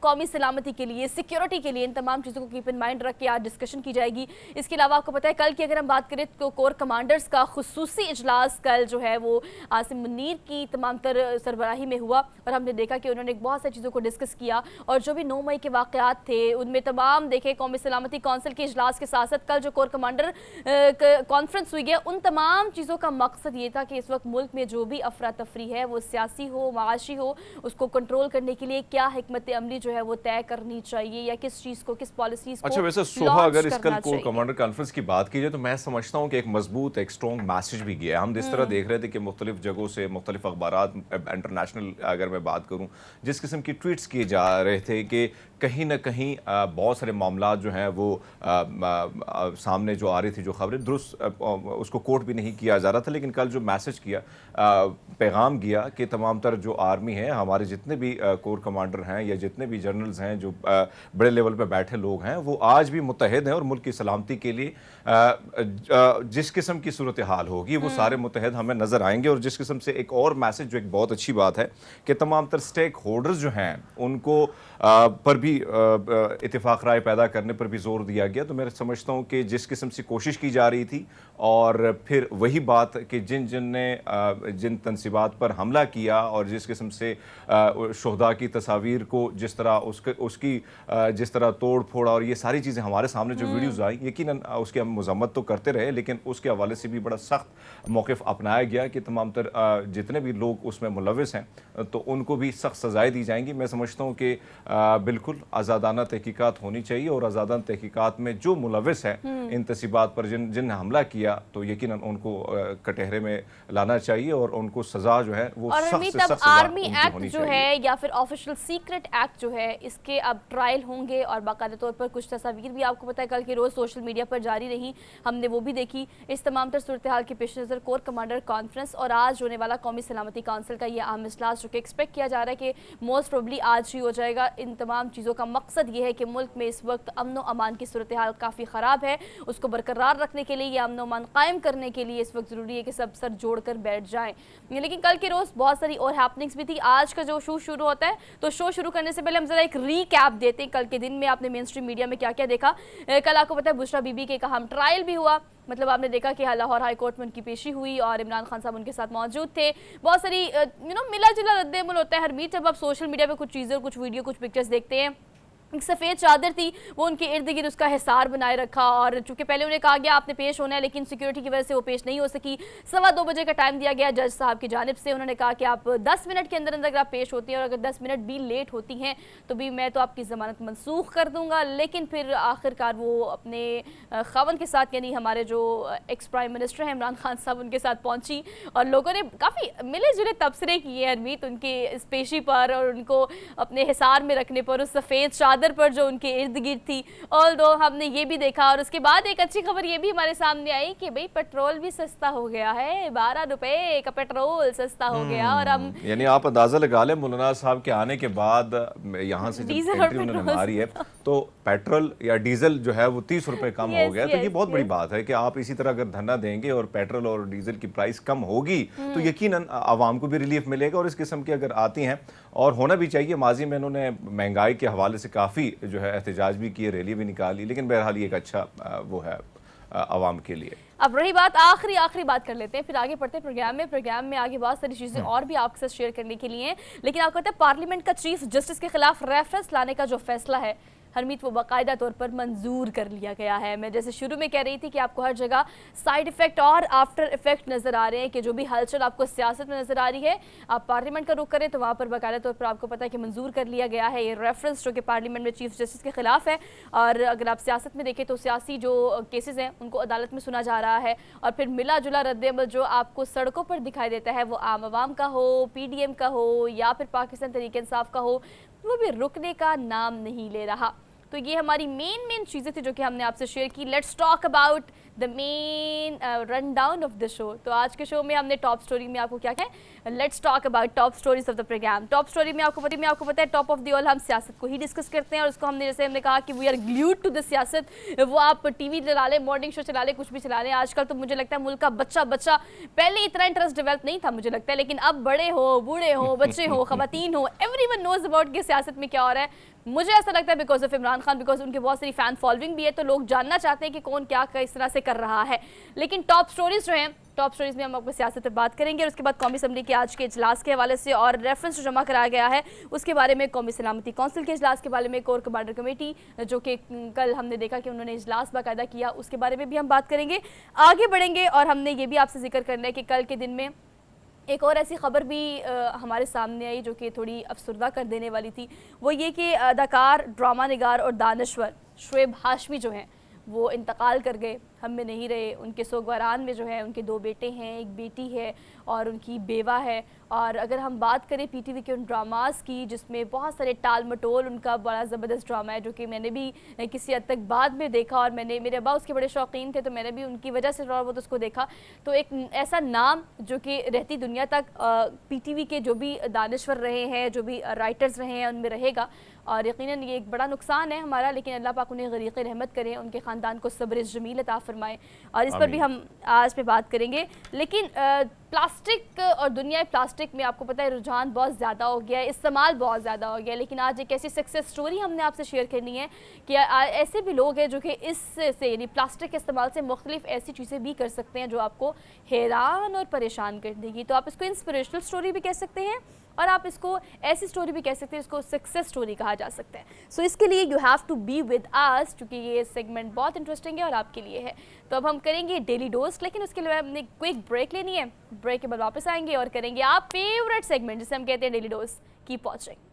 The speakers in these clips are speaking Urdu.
قومی سلامتی کے لیے, سیکیورٹی کے لیے, ان تمام چیزوں کو کیپ ان مائنڈ رکھ کے آج ڈسکشن کی جائے گی. اس کے علاوہ آپ کو پتہ ہے کل کی اگر ہم بات کریں تو کور کمانڈرز کا خصوصی اجلاس کل جو ہے وہ عاصم منیر کی تمام تر سربراہی میں ہوا, اور ہم نے دیکھا کہ انہوں نے بہت ساری چیزوں کو ڈسکس کیا, اور جو بھی 9 مئی کے واقعات تھے ان میں تمام دیکھیں قومی سلامتی کونسل کے اجلاس کے ساتھ ساتھ کل جو کور کمانڈر کانفرنس ہوئی ہے ان تمام چیزوں کا مقصد یہ تھا کہ اس وقت ملک میں جو بھی افراتفری ہے وہ سیاسی ہو, معاشی ہو, اس کو کنٹرول کرنے کے لیے کیا حکمت عملی جو ہے وہ طے کرنی چاہیے, یا کس چیز کو, کس پالیسیز کو. اچھا ویسے سوہا اگر اس کل کور کمانڈر کانفرنس کی بات کی جائے تو میں سمجھتا ہوں کہ ایک مضبوط, ایک اسٹرانگ میسج بھی گیا ہے. ہم جس طرح دیکھ رہے تھے کہ مختلف جگہوں سے مختلف اخبارات, انٹرنیشنل اگر میں بات کروں, جس قسم کی ٹویٹس کیے جا رہے تھے کہ کہیں نہ کہیں بہت سارے معاملات جو ہیں وہ سامنے جو آ رہی تھی, جو خبریں درست اس کو کوٹ بھی نہیں کیا جا رہا تھا, لیکن کل جو میسج کیا, پیغام گیا کہ تمام تر جو آرمی ہے, ہمارے جتنے بھی کور کمانڈر ہیں یا جتنے بھی جنرلز ہیں جو بڑے لیول پہ بیٹھے لوگ ہیں, وہ آج بھی متحد ہیں اور ملک کی سلامتی کے لیے جس قسم کی صورتحال ہوگی وہ سارے متحد ہمیں نظر آئیں گے. اور جس قسم سے ایک اور میسج جو ایک بہت اچھی بات ہے کہ تمام تر سٹیک ہولڈرز جو ہیں ان کو پر بھی اتفاق رائے پیدا کرنے پر بھی زور دیا گیا. تو میں سمجھتا ہوں کہ جس قسم سے کوشش کی جا رہی تھی, اور پھر وہی بات کہ جن نے جن تنصیبات پر حملہ کیا اور جس قسم سے شہداء کی تصاویر کو جس طرح اس کی جس طرح توڑ پھوڑا, اور یہ ساری چیزیں ہمارے سامنے جو ویڈیوز آئیں, یقیناً اس کی ہم مذمت تو کرتے رہے, لیکن اس کے حوالے سے بھی بڑا سخت موقف اپنایا گیا کہ تمام تر جتنے بھی لوگ اس میں ملوث ہیں تو ان کو بھی سخت سزائیں دی جائیں گی. میں سمجھتا ہوں کہ بالکل آزادانہ تحقیقات ہونی چاہیے, اور آزادانہ تحقیقات میں جو ملوث ہیں ان تنصیبات پر جن نے حملہ کیا تو یقیناً ان کو کٹہرے میں لانا چاہیے, اور ان کو سزا جو ہے وہ سخت سے سخت آرمی ایکٹ جو ہے یا پھر آفیشل سیکرٹ ایکٹ جو ہے اس کے اب ٹرائل ہوں گے, اور باقاعدہ طور پر کچھ تصاویر بھی آپ کو پتہ ہے کل کے روز سوشل میڈیا پر جاری رہی, ہم نے وہ بھی دیکھی. اس تمام تر صورتحال کے پیش نظر کور کمانڈر کانفرنس اور آج ہونے والا قومی سلامتی کونسل کا یہ عام اجلاس جو کہ ایکسپیکٹ کیا جا رہا ہے کہ موسٹ پروبلی آج ہی ہو جائے گا, ان تمام چیزوں کا مقصد یہ ہے کہ ملک میں اس وقت امن و امان کی صورتحال کافی خراب ہے, اس کو برقرار رکھنے کے لیے, یہ امن و امان قائم کرنے کے لیے اس وقت ضروری ہے کہ سب سر جوڑ کر بیٹھ جائیں. لیکن کل کے روز بہت ساری اور ہیپننگز بھی تھی. آج کا جو شو شروع ہوتا ہے تو شو شروع کرنے سے پہلے ہم ذرا ایک ریکیپ دیتے ہیں کل کے دن میں آپ نے مین اسٹریم میڈیا میں کیا کیا دیکھا. کل آپ کو پتہ ہے بشرا بی بی کے کا ہم ٹرائل بھی ہوا, مطلب آپ نے دیکھا کہ لاہور ہائی کورٹ میں ان کی پیشی ہوئی اور عمران خان صاحب ان کے ساتھ موجود تھے. بہت ساری ملا جلا رد عمل ہوتا ہے ہر میٹ, جب آپ سوشل میڈیا پہ کچھ چیزیں, کچھ ویڈیو, کچھ پکچرز دیکھتے ہیں. ایک سفید چادر تھی وہ ان کے ارد گرد اس کا حصار بنائے رکھا, اور چونکہ پہلے انہیں کہا گیا آپ نے پیش ہونا ہے لیکن سیکیورٹی کی وجہ سے وہ پیش نہیں ہو سکی. 2:15 بجے کا ٹائم دیا گیا جج صاحب کی جانب سے, انہوں نے کہا کہ آپ 10 منٹ کے اندر اگر آپ پیش ہوتی ہیں, اور اگر 10 منٹ بھی لیٹ ہوتی ہیں تو بھی میں تو آپ کی ضمانت منسوخ کر دوں گا. لیکن پھر آخرکار وہ اپنے خاوند کے ساتھ, یعنی ہمارے جو ایکس پرائم منسٹر ہیں عمران خان صاحب, ان کے ساتھ پہنچی, اور لوگوں نے کافی ملے جلے تبصرے کیے ہرمیت ان کے اس پیشی پر, اور ان کو اپنے حصار میں رکھنے پر, اس سفید چادر پر جو ان کے ارد گرد تھی. آلدو ہم نے یہ بھی دیکھا, اور اس کے بعد ایک اچھی خبر یہ بھی ہمارے سامنے آئی کہ بھئی پیٹرول بھی سستا ہو گیا ہے, 12 روپے کا پیٹرول سستا ہو گیا. اور ہم یعنی آپ اندازہ لگا لیں مولانا صاحب کے آنے کے بعد یہاں سے جب انٹری انہوں نے ماری ہے تو پیٹرول یا ڈیزل جو ہے وہ 30 روپے کم ہو گیا. تو یہ بہت بڑی بات ہے کہ آپ اسی طرح اگر دھرنا دیں گے اور پیٹرول اور ڈیزل کی پرائس کم ہوگی تو یقیناً عوام کو بھی ریلیف ملے گا. اور اس قسم کی اگر آتی ہیں, اور ہونا بھی چاہیے, ماضی میں انہوں نے مہنگائی کے حوالے سے کافی جو ہے احتجاج بھی کیے, ریلی بھی نکالی, لیکن بہرحال یہ ایک اچھا وہ ہے عوام کے لیے. اب رہی بات آخری بات کر لیتے ہیں, پھر آگے پڑھتے ہیں پروگرام میں آگے بہت ساری چیزیں اور بھی آپ کے ساتھ شیئر کرنے کے لیے ہیں. لیکن آپ کہتے ہیں پارلیمنٹ کا چیف جسٹس کے خلاف ریفرنس لانے کا جو فیصلہ ہے ہرمیت وہ باقاعدہ طور پر منظور کر لیا گیا ہے. میں جیسے شروع میں کہہ رہی تھی کہ آپ کو ہر جگہ سائیڈ ایفیکٹ اور آفٹر ایفیکٹ نظر آ رہے ہیں, کہ جو بھی ہلچل آپ کو سیاست میں نظر آ رہی ہے, آپ پارلیمنٹ کا رخ کریں تو وہاں پر باقاعدہ طور پر آپ کو پتہ ہے کہ منظور کر لیا گیا ہے یہ ریفرنس جو کہ پارلیمنٹ میں چیف جسٹس کے خلاف ہے. اور اگر آپ سیاست میں دیکھیں تو سیاسی جو کیسز ہیں ان کو عدالت میں سنا جا رہا ہے, اور پھر ملا جلا رد عمل جو آپ کو سڑکوں پر دکھائی دیتا ہے وہ عام عوام کا ہو, پی ڈی ایم کا ہو, یا پھر پاکستان تحریک انصاف کا ہو, وہ بھی رکنے کا نام نہیں لے رہا. تو یہ ہماری مین چیزیں تھی جو کہ ہم نے آپ سے شیئر کی. Let's talk about the main rundown of the show. تو آج کے شو میں ہم نے ٹاپ سٹوری میں آپ کو کیا کہیں, let's talk about top stories of the programme. Top story میں آپ کو پتہ ہے ٹاپ آف دی آل ہم سیاست کو ہی ڈسکس کرتے ہیں, اور اس کو ہم نے جیسے ہم نے کہا کہ وی آر گلیوڈ ٹو دا سیاست. وہ آپ ٹی وی چلا لیں, مارننگ شو چلا لیں, کچھ بھی چلا لیں. آج کل تو مجھے لگتا ہے ملک کا بچہ پہلے اتنا انٹرسٹ ڈیولپ نہیں تھا مجھے لگتا ہے, لیکن اب بڑے ہو, بوڑھے ہو, بچے ہو, خواتین ہو, ایوری ون نوز اباؤٹ کہ سیاست میں کیا ہو رہا ہے. مجھے ایسا لگتا ہے because of Imran Khan, because ان کے بہت ساری فین فالوئنگ بھی ہے، تو لوگ جاننا چاہتے ہیں کہ کون کیا کس طرح سے کر رہا ہے. لیکن ٹاپ سٹوریز جو ہیں، ٹاپ سٹوریز میں ہم آپ کو سیاست پر بات کریں گے، اور اس کے بعد قومی اسمبلی کے آج کے اجلاس کے حوالے سے اور ریفرنس جو جمع کرایا گیا ہے اس کے بارے میں، قومی سلامتی کونسل کے اجلاس کے بارے میں، کور کمانڈر کمیٹی جو کہ کل ہم نے دیکھا کہ انہوں نے اجلاس باقاعدہ کیا، اس کے بارے میں بھی ہم بات کریں گے. آگے بڑھیں گے اور ہم نے یہ بھی آپ سے ذکر کرنا ہے کہ کل کے دن میں ایک اور ایسی خبر بھی ہمارے سامنے آئی جو کہ تھوڑی افسردہ کر دینے والی تھی. وہ یہ کہ اداکار، ڈرامہ نگار اور دانشور شعیب ہاشمی جو ہیں وہ انتقال کر گئے، ہم میں نہیں رہے. ان کے سوگواران میں جو ہے ان کے 2 بیٹے ہیں، ایک بیٹی ہے اور ان کی بیوہ ہے. اور اگر ہم بات کریں پی ٹی وی کے ان ڈراماز کی جس میں بہت سارے ٹال مٹول، ان کا بڑا زبردست ڈرامہ ہے جو کہ میں نے بھی کسی حد تک بعد میں دیکھا، اور میرے ابا اس کے بڑے شوقین تھے تو میں نے بھی ان کی وجہ سے تھوڑا بہت اس کو دیکھا. تو ایک ایسا نام جو کہ رہتی دنیا تک پی ٹی وی کے جو بھی دانشور رہے ہیں، جو بھی رائٹرز رہے ہیں، ان میں رہے گا. اور یقیناً یہ ایک بڑا نقصان ہے ہمارا، لیکن اللہ پاک انہیں غریق رحمت کرے، ان کے خاندان کو صبر جمیل عطا فرمائے، اور اس پر بھی ہم آج پہ بات کریں گے. لیکن پلاسٹک اور دنیا پلاسٹک میں آپ کو پتہ ہے رجحان بہت زیادہ ہو گیا ہے، استعمال بہت زیادہ ہو گیا ہے. لیکن آج ایک ایسی سکسیس سٹوری ہم نے آپ سے شیئر کرنی ہے کہ ایسے بھی لوگ ہیں جو کہ اس سے یعنی پلاسٹک کے استعمال سے مختلف ایسی چیزیں بھی کر سکتے ہیں جو آپ کو حیران اور پریشان کر دے گی. تو آپ اس کو انسپریشنل سٹوری بھی کہہ سکتے ہیں اور آپ اس کو ایسی سٹوری بھی کہہ سکتے ہیں، اس کو سکسیس سٹوری کہا جا سکتا ہے. سو اس کے لیے you have to be with us, کیونکہ یہ سیگمنٹ بہت انٹرسٹنگ ہے اور آپ کے لیے ہے. تو اب ہم کریں گے ڈیلی ڈوز، لیکن اس کے لیے ہم نے کوئک بریک لینی ہے. بریک کے بعد واپس آئیں گے اور کریں گے آپ فیوریٹ سیگمنٹ جسے ہم کہتے ہیں daily dose. Keep watching.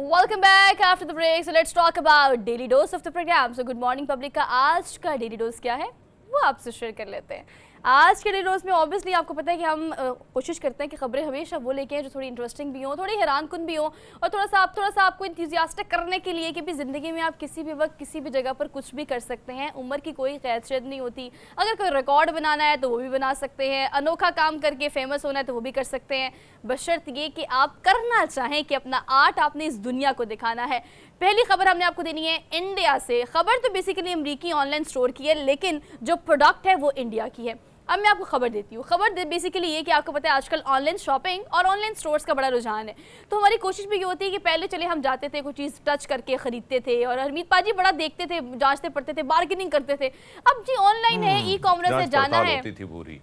Welcome back after the break. So let's talk about daily dose of the program. So good morning public کا آج کا daily dose کیا ہے وہ آپ سے شیئر کر لیتے ہیں. آج کے ڈیلی ڈوز میں obviously آپ کو پتہ ہے کہ ہم کوشش کرتے ہیں کہ خبریں ہمیشہ وہ لے کے ہیں جو تھوڑی انٹرسٹنگ بھی ہوں، تھوڑی حیران کن بھی ہوں، اور تھوڑا سا آپ کو انتھوزیاسٹک کرنے کے لیے کہ بھی زندگی میں آپ کسی بھی وقت کسی بھی جگہ پر کچھ بھی کر سکتے ہیں. عمر کی کوئی قید شید نہیں ہوتی. اگر کوئی ریکارڈ بنانا ہے تو وہ بھی بنا سکتے ہیں، انوکھا کام کر کے فیمس ہونا ہے تو وہ بھی کر سکتے ہیں، بشرط یہ کہ آپ کرنا چاہیں کہ اپنا آرٹ آپ نے اس دنیا کو دکھانا ہے. پہلی خبر ہم نے آپ کو دینی ہے انڈیا سے. خبر تو بیسیکلی امریکی آن لائن اسٹور کی ہے، لیکن جو پروڈکٹ ہے وہ انڈیا کی ہے. اب میں آپ کو خبر دیتی ہوں. خبر بیسیکلی یہ کہ آپ کو پتہ ہے آج کل آن لائن شاپنگ اور آن لائن سٹورز کا بڑا رجحان ہے. تو ہماری کوشش بھی یہ ہوتی ہے کہ پہلے چلے ہم جاتے تھے، کوئی چیز ٹچ کر کے خریدتے تھے، اور حمید پاجی بڑا دیکھتے تھے، جانچتے پڑھتے تھے، بارگیننگ کرتے تھے. اب جی آن لائن ہے، ای کامرس سے جانا ہے،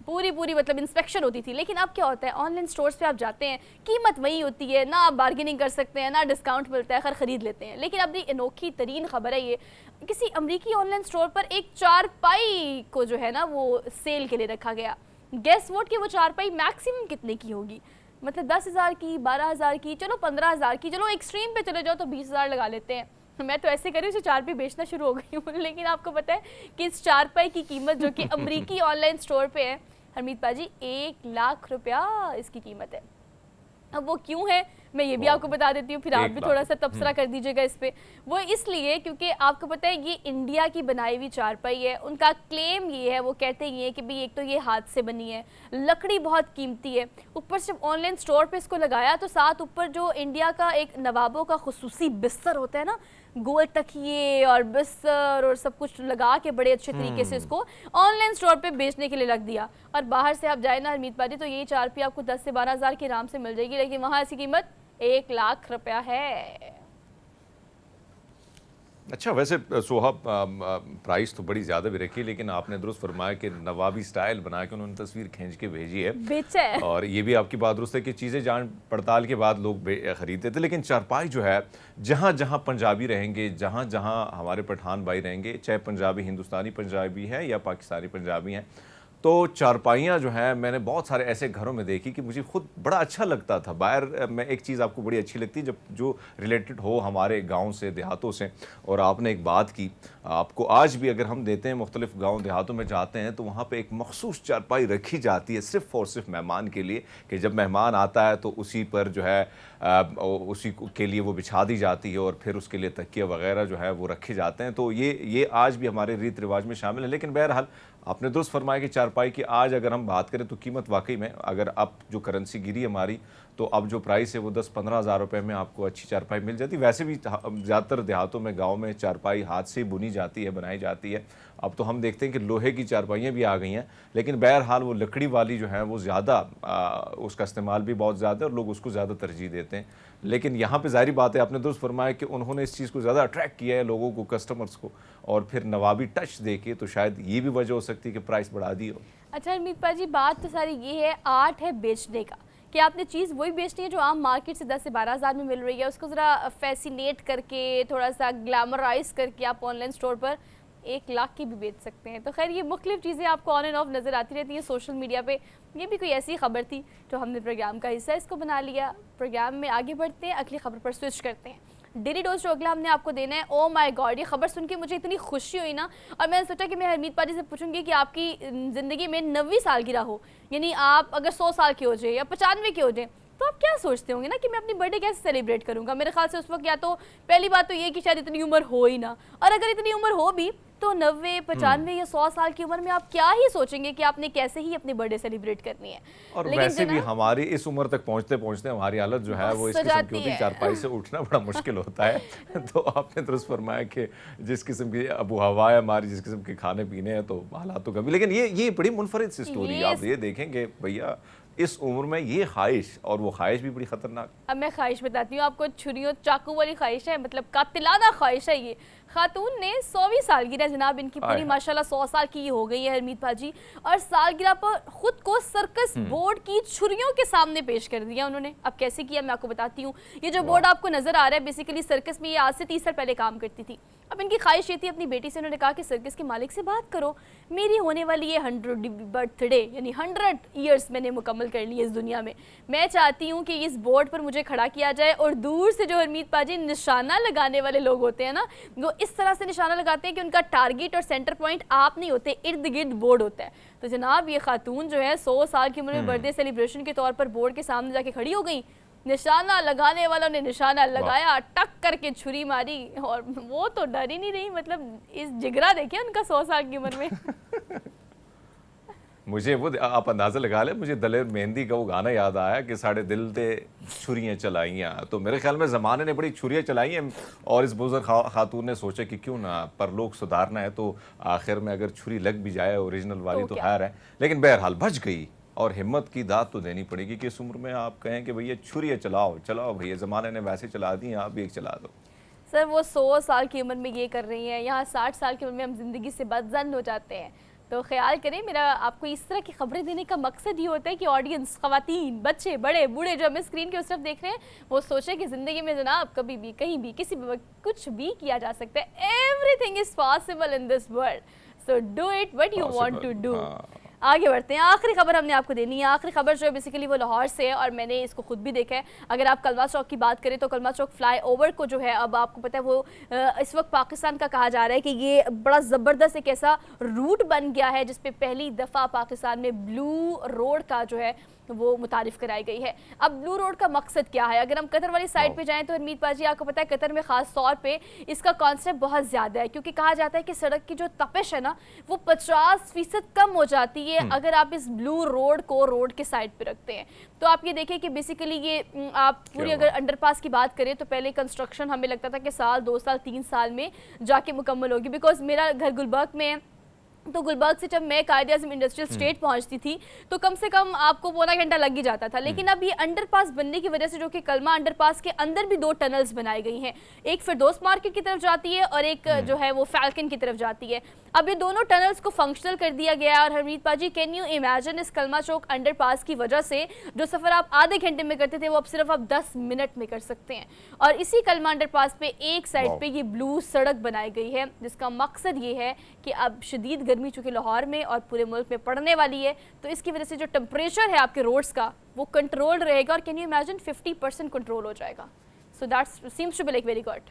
پوری مطلب انسپیکشن ہوتی تھی. لیکن اب کیا ہوتا ہے آن لائن سٹورز پہ آپ جاتے ہیں، قیمت وہی ہوتی ہے، نہ آپ بارگیننگ کر سکتے ہیں، نہ ڈسکاؤنٹ ملتا ہے، خیر خرید لیتے ہیں. لیکن اب انوکھی ترین خبر ہے یہ، کسی امریکی آن لائن سٹور پر ایک چارپائی کو جو ہے نا وہ سیل کے لیے رکھا گیا. گیس ووٹ کی وہ چارپائی میکسیمم کتنے کی ہوگی؟ مطلب 10,000 کی، 12,000 کی، چلو 15,000 کی، چلو ایکسٹریم پہ چلے جاؤ تو 20,000 لگا لیتے ہیں. میں تو ایسے کری اسے چارپائی بیچنا شروع ہو گئی ہوں. لیکن آپ کو پتہ ہے کہ اس چارپائی کی قیمت جو کہ امریکی آن لائن سٹور پہ ہے حمید پاجی 1,00,000 روپیہ اس کی قیمت ہے. اب وہ کیوں ہے میں یہ بھی آپ کو بتا دیتی ہوں، پھر آپ بھی تھوڑا سا تبصرہ کر دیجیے گا اس پہ. وہ اس لیے کیونکہ آپ کو پتہ ہے یہ انڈیا کی بنائی ہوئی چارپائی ہے. ان کا کلیم یہ ہے، وہ کہتے یہ کہ بھی ایک تو یہ ہاتھ سے بنی ہے، لکڑی بہت قیمتی ہے، اوپر سے آن لائن سٹور پہ اس کو لگایا تو ساتھ اوپر جو انڈیا کا ایک نوابوں کا خصوصی بستر ہوتا ہے نا، گول تکیے اور بستر اور سب کچھ لگا کے بڑے اچھے طریقے سے اس کو آن لائن سٹور پہ بیچنے کے لیے رکھ دیا. اور باہر سے آپ جائیں نا حمید پاجی تو یہی چارپائی آپ کو 10 سے 12,000 کی آرام سے مل جائے گی، لیکن وہاں ایسی قیمت 1,00,000 روپیہ ہے. اچھا ویسے سوہا پرائس تو بڑی زیادہ بھی رکھی، لیکن آپ نے درست فرمایا کہ نوابی سٹائل بنا کے انہوں نے تصویر کھینچ کے بھیجی ہے، بیچا ہے. اور یہ بھی آپ کی بات درست ہے کہ چیزیں جان پڑتال کے بعد لوگ خریدتے تھے. لیکن چارپائی جو ہے جہاں جہاں پنجابی رہیں گے، جہاں جہاں ہمارے پٹھان بھائی رہیں گے، چاہے پنجابی ہندوستانی پنجابی ہے یا پاکستانی پنجابی ہیں، تو چارپائیاں جو ہیں میں نے بہت سارے ایسے گھروں میں دیکھی کہ مجھے خود بڑا اچھا لگتا تھا. باہر میں ایک چیز آپ کو بڑی اچھی لگتی ہے جب جو ریلیٹڈ ہو ہمارے گاؤں سے، دیہاتوں سے. اور آپ نے ایک بات کی، آپ کو آج بھی اگر ہم دیتے ہیں مختلف گاؤں دیہاتوں میں جاتے ہیں تو وہاں پہ ایک مخصوص چارپائی رکھی جاتی ہے صرف اور صرف مہمان کے لیے، کہ جب مہمان آتا ہے تو اسی پر جو ہے اسی کے لیے وہ بچھا دی جاتی ہے اور پھر اس کے لیے تکیہ وغیرہ جو ہے وہ رکھے جاتے ہیں. تو یہ آج بھی ہمارے ریت رواج میں شامل ہے. لیکن بہرحال آپ نے درست فرمایا کہ چارپائی کی آج اگر ہم بات کریں تو قیمت واقعی میں اگر اب جو کرنسی گری ہماری تو اب جو پرائس ہے وہ 10-15 ہزار روپے میں آپ کو اچھی چارپائی مل جاتی ہے. ویسے بھی زیادہ تر دیہاتوں میں گاؤں میں چارپائی ہاتھ سے بنی جاتی ہے, بنائی جاتی ہے. اب تو ہم دیکھتے ہیں کہ لوہے کی چارپائیاں بھی آ گئی ہیں, لیکن بہرحال وہ لکڑی والی جو ہیں وہ زیادہ اس کا استعمال بھی بہت زیادہ ہے اور لوگ اس کو زیادہ ترجیح دیتے ہیں. لیکن یہاں پہ ظاہری بات ہے, آپ نے درست فرمایا کہ انہوں نے اس چیز کو زیادہ اٹریکٹ کیا ہے لوگوں کو, کسٹمرز کو, اور پھر نوابی ٹچ دے کے, تو شاید یہ بھی وجہ ہو سکتی ہے کہ پرائس بڑھا دی ہو. اچھا ہرمیت پا جی, بات تو ساری یہ ہے, آرٹ ہے بیچنے کا, کہ آپ نے چیز وہی بیچنی ہے جو عام مارکیٹ سے 10 سے 12 ہزار میں مل رہی ہے, اس کو ذرا فیسینیٹ کر کے, تھوڑا سا گلیمرائز کر کے آپ آن لائن اسٹور پر 1 لاکھ کی بھی بیچ سکتے ہیں. تو خیر یہ مختلف چیزیں آپ کو آن اینڈ آف نظر آتی رہتی ہیں سوشل میڈیا پہ. یہ بھی کوئی ایسی خبر تھی جو ہم نے پروگرام کا حصہ اس کو بنا لیا. پروگرام میں آگے بڑھتے ہیں, اگلی خبر پر سوئچ کرتے ہیں. ڈیلی ڈوز جو اگلا ہم نے آپ کو دینا ہے, او مائی گاڈ, یہ خبر سن کے مجھے اتنی خوشی ہوئی نا, اور میں نے سوچا کہ میں ہرمیت پا جی سے پوچھوں گی کہ آپ کی زندگی میں 90 سالگرہ ہو, یعنی آپ اگر 100 سال کے ہو جائے یا 95 کے ہو جائیں, تو آپ کیا سوچتے ہوں گے نا کہ میں اپنی برتھ ڈے کیسے سیلیبریٹ کروں گا. میرے خیال سے اس وقت یا تو پہلی بات تو یہ کہ شاید اتنی عمر ہو ہی نہ, اور اگر اتنی عمر ہو بھی تو 90, 95 یا 100 سال کی عمر میں آپ کیا ہی سوچیں گے کہ آپ نے کیسے ہی اپنی برتھ ڈے سیلیبریٹ کرنی ہے. اور ویسے بھی ہماری اس عمر تک پہنچتے پہنچتے ہماری حالت جو ہے وہ اس قسم کی ہوتی ہے, چارپائی سے اٹھنا بڑا مشکل ہوتا ہے. تو آپ نے درست فرمایا کہ جس قسم کی ابو ہوا ہے ہماری, جس قسم کے کھانے پینے ہیں, تو حالات تو کبھی, لیکن یہ بڑی منفرد سی سٹوری ہے. آپ یہ دیکھیں کہ بھیا اس عمر میں یہ خواہش, اور وہ خواہش بھی بڑی خطرناک. اب میں خواہش بتاتی ہوں آپ کو, چھریوں چاقو والی خواہش ہے, مطلب قاتلانہ خواہش ہے. یہ خاتون نے 100ویں سالگرہ جناب ان کی پوری ماشاءاللہ 100 سال کی ہو گئی ہے ہرمیت پا جی, اور سالگرہ پر خود کو سرکس بورڈ کی چھریوں کے سامنے پیش کر دیا انہوں نے. اب کیسے کیا میں آپ کو بتاتی ہوں. یہ جو بورڈ آپ کو نظر آ رہا ہے بیسیکلی سرکس میں یہ آج سے 30 سال پہلے کام کرتی تھی. اب ان کی خواہش یہ تھی, اپنی بیٹی سے انہوں نے کہا کہ سرکس کے مالک سے بات کرو, میری ہونے والی یہ 100 برتھ ڈے یعنی 100 ایئرس میں نے مکمل کر لی اس دنیا میں چاہتی ہوں کہ اس بورڈ پر مجھے کھڑا کیا جائے, اور دور سے جو ہرمیت پا جی نشانہ لگانے والے لوگ ہوتے ہیں نا, وہ اس طرح سے نشانہ لگاتے ہیں کہ ان کا ٹارگٹ اور سینٹر پوائنٹ آپ نہیں ہوتے, ارد گرد بورڈ ہوتا ہے. تو جناب یہ خاتون جو ہے 100 سال کی عمر میں برتھ ڈے سیلیبریشن کے طور پر بورڈ کے سامنے جا کے کھڑی ہو گئی. نشانہ لگانے والوں نے نشانہ لگایا, ٹک کر کے چھری ماری, اور وہ تو ڈر ہی نہیں رہی. مطلب اس جگرا دیکھیں ان کا 100 سال کی عمر میں. مجھے وہ آپ اندازہ لگا لیں, مجھے دلیر مہندی کا وہ گانا یاد آیا کہ ساڑھے دل تے چھریاں چلائیاں. تو میرے خیال میں زمانے نے بڑی چھریاں چلائی ہیں, اور اس بزرگ خاتون نے سوچا کہ کیوں نہ پر لوگ سدھارنا ہے, تو آخر میں اگر چھری لگ بھی جائے اوریجنل والی تو خیر ہے. لیکن بہرحال بچ گئی, اور ہمت کی داد تو دینی پڑے گی کہ اس عمر میں آپ کہیں کہ بھئی چھریاں چلاؤ بھئی, زمانے نے ویسے چلا دی ہیں, آپ بھی ایک چلا دو. سر وہ 100 سال کی عمر میں یہ کر رہی ہیں, یہاں 60 سال کی عمر میں ہم زندگی سے بدظن ہو جاتے ہیں. تو خیال کریں, میرا آپ کو اس طرح کی خبریں دینے کا مقصد یہ ہوتا ہے کہ آڈینس, خواتین, بچے, بڑے, بوڑھے جو ہمیں اسکرین کے اس طرف دیکھ رہے ہیں, وہ سوچیں کہ زندگی میں جناب کبھی بھی, کہیں بھی, کسی بھی وقت کچھ بھی کیا جا سکتا ہے. Everything is possible in this world. So do it what you want to do. آگے بڑھتے ہیں. آخری خبر ہم نے آپ کو دینی ہے. آخری خبر جو ہے بیسیکلی وہ لاہور سے ہے, اور میں نے اس کو خود بھی دیکھا ہے. اگر آپ کلمہ چوک کی بات کریں تو کلمہ چوک فلائی اوور کو جو ہے, اب آپ کو پتہ ہے وہ اس وقت پاکستان کا کہا جا رہا ہے کہ یہ بڑا زبردست ایک ایسا روٹ بن گیا ہے جس پہ پہلی دفعہ پاکستان میں بلو روڈ کا جو ہے وہ متعارف کرائی گئی ہے. اب بلو روڈ کا مقصد کیا ہے؟ اگر ہم قطر والی سائٹ پہ جائیں تو ہرمیت پا جی آپ کو پتہ ہے قطر میں خاص طور پہ اس کا کانسیپٹ بہت زیادہ ہے, کیونکہ کہا جاتا ہے کہ سڑک کی جو تپش ہے نا وہ 50% کم ہو جاتی ہے اگر آپ اس بلو روڈ کو روڈ کے سائڈ پہ رکھتے ہیں. تو آپ یہ دیکھیں کہ بیسیکلی یہ آپ پوری اگر انڈر پاس کی بات کریں تو پہلے کنسٹرکشن ہمیں لگتا تھا کہ سال, 2 سال, 3 سال میں جا کے مکمل ہوگی. بیکاز میرا گھر گلبرگ میں ہے, تو گلبرگ سے جب میں قائد اعظم انڈسٹریل اسٹیٹ پہنچتی تھی تو کم سے کم آپ کو پونا گھنٹہ لگ ہی جاتا تھا. لیکن اب یہ انڈر پاس بننے کی وجہ سے, جو کہ کلمہ انڈر پاس کے اندر بھی 2 ٹنلز بنائی گئی ہیں, ایک فردوس مارکیٹ کی طرف جاتی ہے اور ایک جو ہے وہ فیلکن کی طرف جاتی ہے. اب یہ دونوں ٹنلز کو فنکشنل کر دیا گیا ہے. اور ہرمیت پا جی کین یو امیجن اس کلمہ چوک انڈر پاس کی وجہ سے جو سفر آپ آدھے گھنٹے میں کرتے تھے وہ اب صرف آپ 10 منٹ میں کر سکتے ہیں. اور اسی کلمہ انڈر پاس پہ ایک سائڈ پہ یہ بلو سڑک بنائی گئی ہے, جس کا مقصد یہ ہے کہ اب شدید گرمی چونکہ لاہور میں اور پورے ملک میں پڑنے والی ہے, تو اس کی وجہ سے جو ٹمپریچر ہے آپ کے روڈز کا وہ کنٹرول رہے گا, اور کین یو امیجن 50% کنٹرول ہو جائے گا. So that seems to be like very good.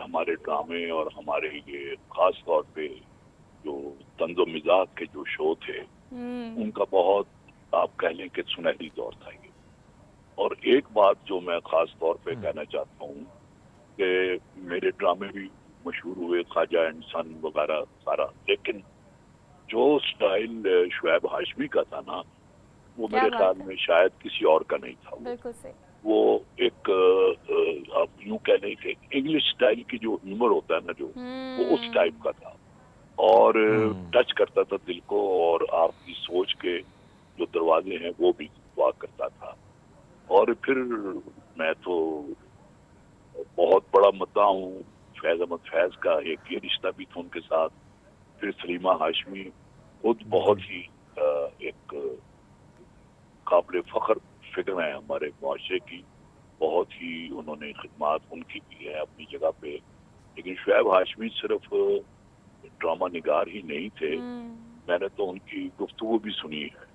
ہمارے ڈرامے اور ہمارے یہ خاص طور پہ جو طنز و مزاح کے جو شو تھے ان کا بہت آپ کہہ لیں کہ سنہری دور تھا یہ. اور ایک بات جو میں خاص طور پہ کہنا چاہتا ہوں کہ میرے ڈرامے بھی مشہور ہوئے، خواجہ اینڈ سن وغیرہ سارا، لیکن جو سٹائل شعیب ہاشمی کا تھا نا وہ میرے خیال میں شاید کسی اور کا نہیں تھا. بالکل صحیح. وہ ایک آپ یوں کہہ لیں کہ انگلش سٹائل کی جو ہیومر ہوتا ہے نا جو وہ اس ٹائپ کا تھا اور ٹچ کرتا تھا دل کو اور آپ کی سوچ کے جو دروازے ہیں وہ بھی دعا کرتا تھا. اور پھر میں تو بہت بڑا مداح ہوں فیض احمد فیض کا، ایک یہ رشتہ بھی تھا ان کے ساتھ. پھر سلیمہ ہاشمی خود بہت ہی ایک قابل فخر فگر ہیں ہمارے معاشرے کی، بہت ہی انہوں نے خدمات ان کی کی ہے اپنی جگہ پہ. لیکن شعیب ہاشمی صرف ڈرامہ نگار ہی نہیں تھے، میں نے تو ان کی گفتگو بھی سنی ہے.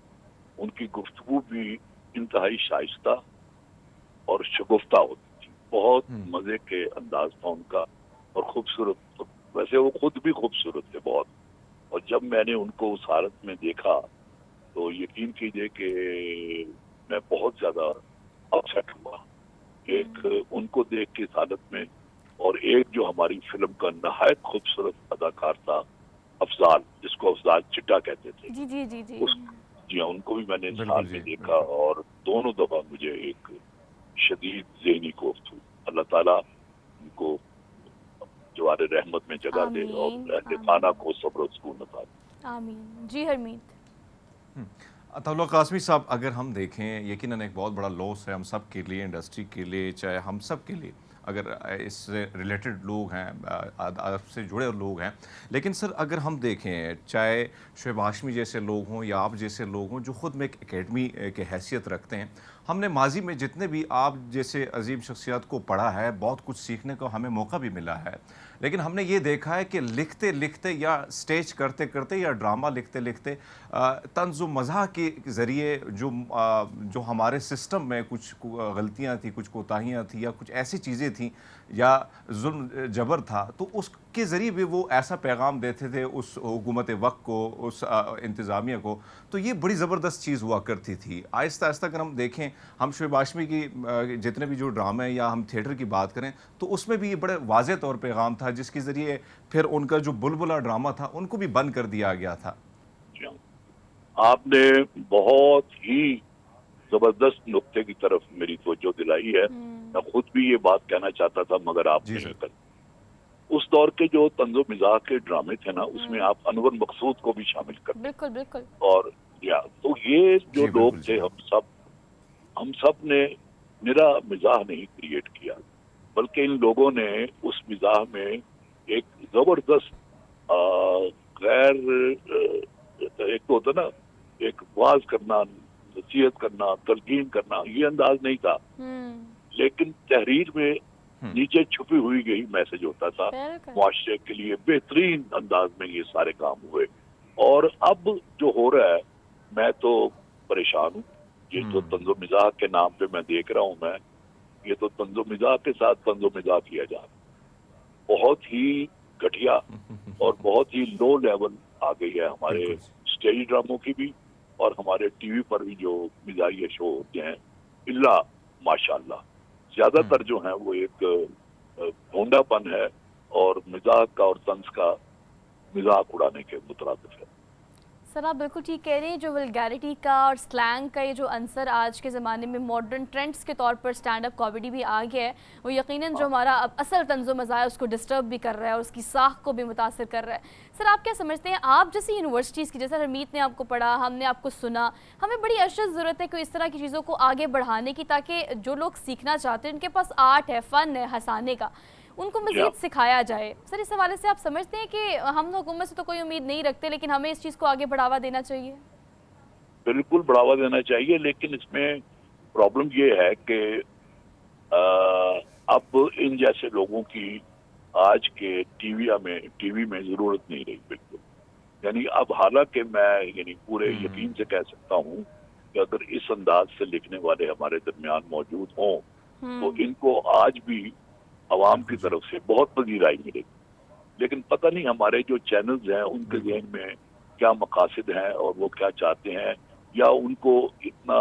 ان کی گفتگو بھی انتہائی شائستہ اور شگفتہ ہوتی تھی، بہت مزے کے انداز تھا ان کا اور خوبصورت. ویسے وہ خود بھی خوبصورت تھے بہت، اور جب میں نے ان کو اس حالت میں دیکھا تو یقین کیجئے کہ میں بہت زیادہ اپسیٹ ہوا ایک ان کو دیکھ کے اس حالت میں. اور ایک جو ہماری فلم کا نہایت خوبصورت اداکار تھا افضال، جس کو افضال چٹا کہتے تھے، جی جی جی جی جی ہاں، ان کو بھی میں نے اس حال میں دیکھا اور دونوں دفعہ مجھے ایک شدید ذہنی کوفت ہوئی. اللہ تعالیٰ ان کو جوار رحمت میں جگہ دے اور اہل خانہ کو صبر و سکون عطا دے. آمین. جی حرمیت. عطاءاللہ قاسمی صاحب، اگر ہم دیکھیں یقیناً ایک بہت بڑا لاس ہے ہم سب کے لیے، انڈسٹری کے لیے، چاہے ہم سب کے لیے اگر اس سے ریلیٹڈ لوگ ہیں، آپ سے جڑے لوگ ہیں. لیکن سر اگر ہم دیکھیں چاہے شعیب ہاشمی جیسے لوگ ہوں یا آپ جیسے لوگ ہوں جو خود میں ایک اکیڈمی کی حیثیت رکھتے ہیں، ہم نے ماضی میں جتنے بھی آپ جیسے عظیم شخصیات کو پڑھا ہے بہت کچھ سیکھنے کو ہمیں موقع بھی ملا ہے. لیکن ہم نے یہ دیکھا ہے کہ لکھتے لکھتے یا سٹیج کرتے کرتے یا ڈرامہ لکھتے لکھتے طنز و مزاح کے ذریعے جو ہمارے سسٹم میں کچھ غلطیاں تھیں، کچھ کوتاہیاں تھیں یا کچھ ایسی چیزیں تھیں یا ظلم جبر تھا، تو اس کے ذریعے بھی وہ ایسا پیغام دیتے تھے اس حکومت وقت کو، اس انتظامیہ کو. تو یہ بڑی زبردست چیز ہوا کرتی تھی. آہستہ آہستہ اگر ہم دیکھیں، ہم شعیب ہاشمی کی جتنے بھی جو ڈرامے یا ہم تھیٹر کی بات کریں تو اس میں بھی یہ بڑے واضح طور پیغام تھا جس کے ذریعے پھر ان کا جو بلبلہ ڈرامہ تھا ان کو بھی بند کر دیا گیا تھا. آپ نے بہت ہی زبردست نقطے کی طرف میری توجہ دلائی ہے. میں خود بھی یہ بات کہنا چاہتا تھا مگر آپ نہیں کر. اس دور کے جو طنز و مزاح کے ڈرامے تھے نا اس میں آپ انور مقصود کو بھی شامل کرتے. بالکل بالکل. اور تو یہ جو لوگ تھے ہم سب نے میرا مزاح نہیں کریٹ کیا، بلکہ ان لوگوں نے اس مزاح میں ایک زبردست غیر ایک تو ہوتا نا ایک واز کرنا، نصیحت کرنا، تلقین کرنا، یہ انداز نہیں تھا، لیکن تحریر میں نیچے چھپی ہوئی گئی میسج ہوتا تھا. معاشرے کے لیے بہترین انداز میں یہ سارے کام ہوئے. اور اب جو ہو رہا ہے میں تو پریشان ہوں. یہ تو طنز و مزاح کے نام پہ میں دیکھ رہا ہوں، میں یہ تو طنز و مزاح کے ساتھ طنز و مزاح کیا جا رہا، بہت ہی گھٹیا اور بہت ہی لو لیول آ گئی ہے ہمارے اسٹیج ڈراموں کی بھی اور ہمارے ٹی وی پر بھی جو مزاحیہ شو ہوتے ہیں. اللہ ماشاء اللہ زیادہ تر جو ہیں وہ ایک بھونڈا پن ہے اور مزاح کا اور طنز کا مذاق اڑانے کے مترادف ہے. سر آپ بالکل ٹھیک کہہ رہے ہیں. جو ولگیرٹی کا اور سلینگ کا یہ جو عنصر آج کے زمانے میں ماڈرن ٹرینڈز کے طور پر سٹینڈ اپ کامیڈی بھی آ گیا ہے، وہ یقیناً جو ہمارا اصل طنز و مزاح ہے اس کو ڈسٹرب بھی کر رہا ہے اور اس کی ساخت کو بھی متاثر کر رہا ہے. سر آپ کیا سمجھتے ہیں، آپ جیسی یونیورسٹیز کی، جیسا حرمیت نے آپ کو پڑھا، ہم نے آپ کو سنا، ہمیں بڑی اشد ضرورت ہے کہ اس طرح کی چیزوں کو آگے بڑھانے کی تاکہ جو لوگ سیکھنا چاہتے ہیں ان کے پاس آرٹ ہے، فن ہے ہنسانے کا، ان کو مزید سکھایا جائے. سر اس حوالے سے آپ سمجھتے ہیں کہ ہم حکومت سے تو کوئی امید نہیں رکھتے لیکن ہمیں اس چیز کو آگے بڑھاوا دینا چاہیے؟ بالکل بڑھاوا دینا چاہیے، لیکن اس میں پرابلم یہ ہے کہ اب ان جیسے لوگوں کی آج کے ٹی وی میں ضرورت نہیں رہی بالکل. یعنی اب حالانکہ میں پورے یقین سے کہہ سکتا ہوں کہ اگر اس انداز سے لکھنے والے ہمارے درمیان موجود ہوں تو ان کو آج بھی عوام کی طرف سے بہت پذیرائی ملے گی. لیکن پتہ نہیں ہمارے جو چینلز ہیں ان کے ذہن میں کیا مقاصد ہیں اور وہ کیا چاہتے ہیں, یا ان کو اتنا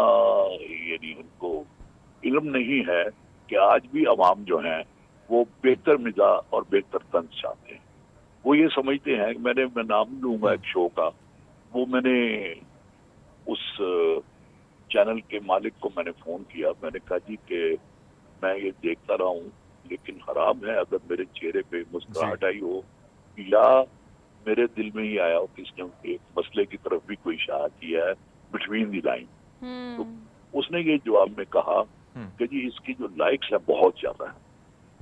یعنی ان کو علم نہیں ہے کہ آج بھی عوام جو ہیں وہ بہتر مزاح اور بہتر طنز چاہتے ہیں. وہ یہ سمجھتے ہیں, میں نام لوں گا ایک شو کا, وہ میں نے اس چینل کے مالک کو میں نے فون کیا, میں نے کہا جی کہ میں یہ دیکھتا رہا ہوں لیکن حرام ہے اگر میرے چہرے پہ مسکراہٹ آئی ہو یا میرے دل میں ہی آیا ہو کہ اس نے ایک مسئلے کی طرف بھی کوئی اشارہ کیا ہے بٹوین دی لائن. تو اس نے یہ جواب میں کہا کہ جی اس کی جو لائکس ہیں بہت زیادہ ہیں.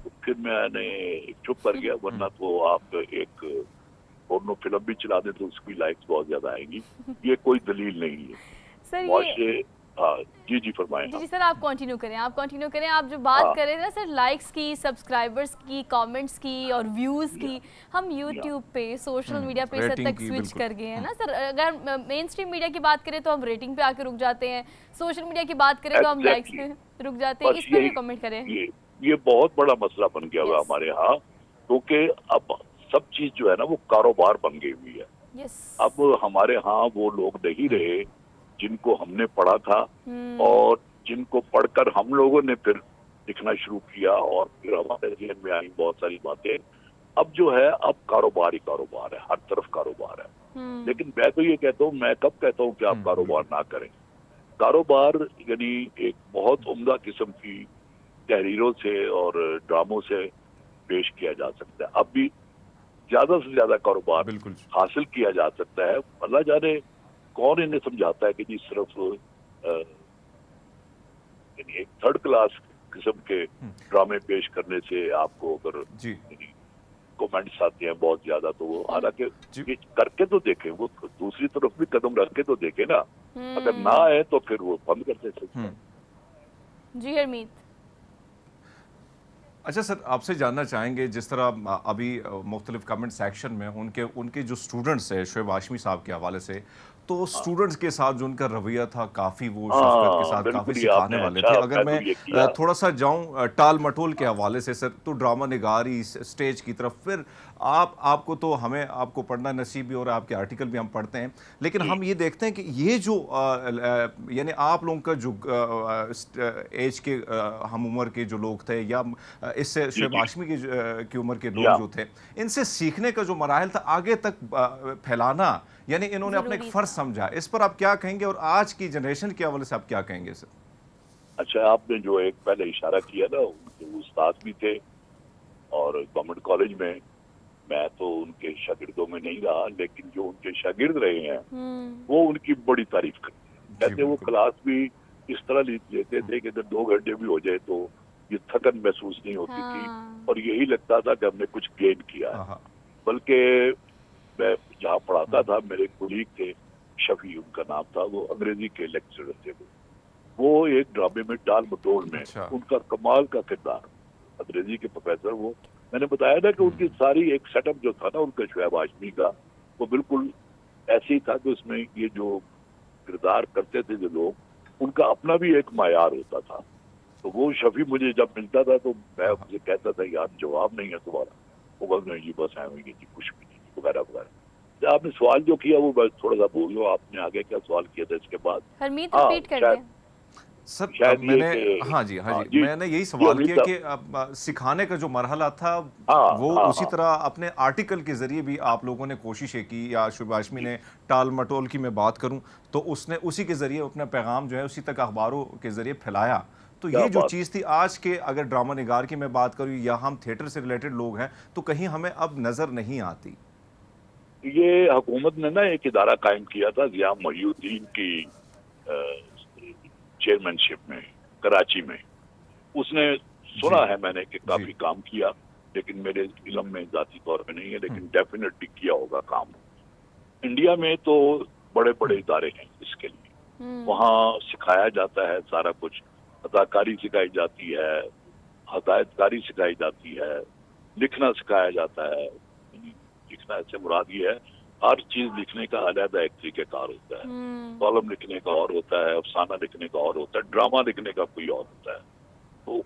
تو پھر میں نے چپ کر گیا, ورنہ تو آپ ایک پورنو فلم بھی چلا دیں تو اس کی لائکس بہت زیادہ آئیں گی. یہ کوئی دلیل نہیں ہے سر. معاشرے جی فرمائیں. جی سر آپ کنٹینیو کریں, آپ جو بات کر رہے تھے نا سر لائکس کی, سبسکرائبرز کی, کامنٹس کی اور ویوز کی, ہم یوٹیوب پہ سوشل میڈیا پہ سر تک سوئچ کر گئے ہیں نا سر. اگر مین اسٹریم میڈیا کی بات کریں تو ہم ریٹنگ پہ آ کے رک جاتے ہیں, سوشل میڈیا کی بات کریں تو ہم لائکس پہ رک جاتے ہیں. اس پہ بھی کمنٹ کریں. یہ بہت بڑا مسئلہ بن گیا ہوا ہمارے ہاں, کیونکہ اب سب چیز جو ہے نا وہ کاروبار بن گئی ہوئی ہے. اب ہمارے ہاں وہ لوگ نہیں رہے جن کو ہم نے پڑھا تھا اور جن کو پڑھ کر ہم لوگوں نے پھر لکھنا شروع کیا اور پھر ہمارے ذہن میں آئی بہت ساری باتیں. اب جو ہے اب کاروبار ہی کاروبار ہے, ہر طرف کاروبار ہے. لیکن میں تو یہ کہتا ہوں, میں کب کہتا ہوں کہ آپ کاروبار نہ کریں. کاروبار یعنی ایک بہت عمدہ قسم کی تحریروں سے اور ڈراموں سے پیش کیا جا سکتا ہے. اب بھی زیادہ سے زیادہ کاروبار حاصل کیا جا سکتا ہے. اللہ جانے کون انہیں سمجھاتا ہے کہ جی صرف یعنی ایک تھرڈ کلاس قسم کے ڈرامے پیش کرنے سے آپ کو اگر کومنٹس آتے ہیں بہت زیادہ تو وہ حالانکہ کر کے تو دیکھیں, وہ دوسری طرف بھی قدم رکھ کے تو دیکھیں نا. اگر نہ آئے تو پھر وہ بند کر دے سکتے ہیں. جی حرمیت. اچھا سر آپ سے جاننا چاہیں گے, جس طرح ابھی مختلف کمنٹ سیکشن میں ان کے جو اسٹوڈنٹس ہیں شعیب ہاشمی صاحب کے حوالے سے, تو اسٹوڈنٹس کے ساتھ جو ان کا رویہ تھا کافی وہ شفقت کے ساتھ کافی سکھانے والے تھے. اگر میں تھوڑا سا جاؤں ٹال مٹول کے حوالے سے سر, تو ڈرامہ نگاری سٹیج کی طرف, پھر آپ کو تو ہمیں آپ کو پڑھنا نصیب بھی اور آپ کے آرٹیکل بھی ہم پڑھتے ہیں, لیکن ہم یہ دیکھتے ہیں کہ یہ جو یعنی آپ لوگوں کا جو ایج کے ہم عمر کے جو لوگ تھے یا اس سے شعیب ہاشمی کی عمر کے لوگ جو تھے, ان سے سیکھنے کا جو مراحل تھا آگے تک پھیلانا, یعنی انہوں نے اپنے ایک فرض سمجھا, اس پر آپ کیا کہیں گے اور آج کی جنریشن کے حوالے سے آپ کیا کہیں گے سر؟ اچھا آپ نے جو ایک پہلے اشارہ کیا نا, وہ استاد بھی تھے اور گورنمنٹ کالج میں تو ان کے شاگردوں میں نہیں رہا, لیکن جو ان کے شاگرد رہے ہیں وہ ان کی بڑی تعریف کرتے ہیں. کہتے وہ کلاس بھی اس طرح لیتے تھے کہ اگر 2 گھنٹے بھی ہو جائے تو یہ تھکن محسوس نہیں ہوتی تھی اور یہی لگتا تھا کہ ہم نے کچھ گین کیا. بلکہ میں جہاں پڑھاتا تھا میرے کولیگ تھے, شفیع ان کا نام تھا, وہ انگریزی کے لیکچرر تھے. وہ ایک ڈرامے میں ٹال مٹول میں ان کا کمال کا کردار, انگریزی کے پروفیسر, وہ میں نے بتایا نا کہ ان کی ساری ایک سیٹ اپ جو تھا نا ان کا شعیب ہاشمی کا, وہ بالکل ایسے ہی تھا کہ اس میں یہ جو کردار کرتے تھے جو لوگ, ان کا اپنا بھی ایک معیار ہوتا تھا. تو وہ شفیع مجھے جب ملتا تھا تو میں مجھے کہتا تھا یار جواب نہیں ہے تمہارا. وہ بس نہیں جی بس آئیں گے جی کچھ بھی نہیں وغیرہ وغیرہ. آپ نے سوال جو کیا وہ بس تھوڑا سا بول دو, آپ نے آگے کیا سوال کیا تھا اس کے بعد؟ حرمیت ریپیٹ کر دیں سر. میں نے میں نے یہی سوال کیا کہ سکھانے کا جو مرحلہ تھا وہ اسی طرح اپنے آرٹیکل کے ذریعے بھی آپ لوگوں نے کوششیں کی, یا شعیب ہاشمی نے ٹال مٹول کی میں بات کروں تو اس نے اسی کے ذریعے اپنا پیغام جو ہے اسی تک اخباروں کے ذریعے پھیلایا. تو یہ جو چیز تھی آج کے اگر ڈرامہ نگار کی میں بات کروں یا ہم تھیٹر سے ریلیٹڈ لوگ ہیں تو کہیں ہمیں اب نظر نہیں آتی. یہ حکومت نے نا ایک ادارہ قائم کیا تھا ضیاء محی الدین کی چیئرمین شپ میں کراچی میں. اس نے سنا ہے میں نے کہ کافی کام کیا, لیکن میرے علم میں ذاتی طور پہ نہیں ہے, لیکن ڈیفینیٹلی کیا ہوگا کام. انڈیا میں تو بڑے بڑے ادارے ہیں اس کے لیے, وہاں سکھایا جاتا ہے سارا کچھ, اداکاری سکھائی جاتی ہے, ہدایت کاری سکھائی جاتی ہے, لکھنا سکھایا جاتا ہے. لکھنا سے مراد یہ ہے ہر چیز لکھنے کا علیحدہ ایک طریقہ کار ہوتا ہے. کالم لکھنے کا اور ہوتا ہے, افسانہ لکھنے کا اور ہوتا ہے, ڈرامہ لکھنے کا کوئی اور ہوتا ہے. تو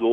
2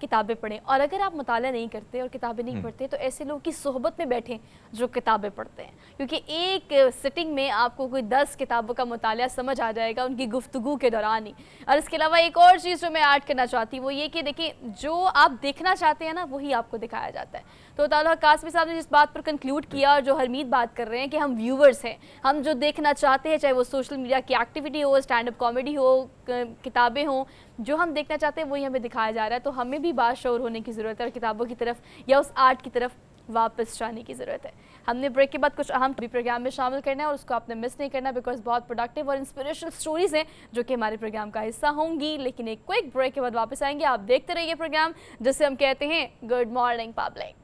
کتابیں پڑھیں, اور اگر آپ مطالعہ نہیں کرتے اور کتابیں نہیں پڑھتے تو ایسے لوگ کی صحبت میں بیٹھیں جو کتابیں پڑھتے ہیں, کیونکہ ایک سٹنگ میں آپ کو کوئی 10 کتابوں کا مطالعہ سمجھ آ جائے گا ان کی گفتگو کے دوران ہی. اور اس کے علاوہ ایک اور چیز جو میں ایڈ کرنا چاہتی ہوں وہ یہ کہ دیکھیں جو آپ دیکھنا چاہتے ہیں نا وہی آپ کو دکھایا جاتا ہے. تو تعالیٰ قاسمی صاحب نے جس بات پر کنکلوڈ کیا اور جو حرمیت بات کر رہے ہیں کہ ہم ویورز ہیں, ہم جو دیکھنا چاہتے ہیں چاہے وہ سوشل میڈیا کی ایکٹیویٹی ہو, اسٹینڈ اپ کامیڈی ہو, کتابیں ہوں, جو ہم دیکھنا چاہتے ہیں وہی ہمیں دکھایا جا رہا ہے. تو ہمیں بھی باشعور ہونے کی ضرورت ہے اور کتابوں کی طرف یا اس آرٹ کی طرف واپس جانے کی ضرورت ہے. ہم نے بریک کے بعد کچھ اہم بھی پروگرام میں شامل کرنا ہے اور اس کو آپ نے مس نہیں کرنا, بیکاز بہت پروڈکٹیو اور انسپریشنل سٹوریز ہیں جو کہ ہمارے پروگرام کا حصہ ہوں گی. لیکن ایک کوئک بریک کے بعد واپس آئیں گے. آپ دیکھتے رہیے پروگرام جسے ہم کہتے ہیں good morning public.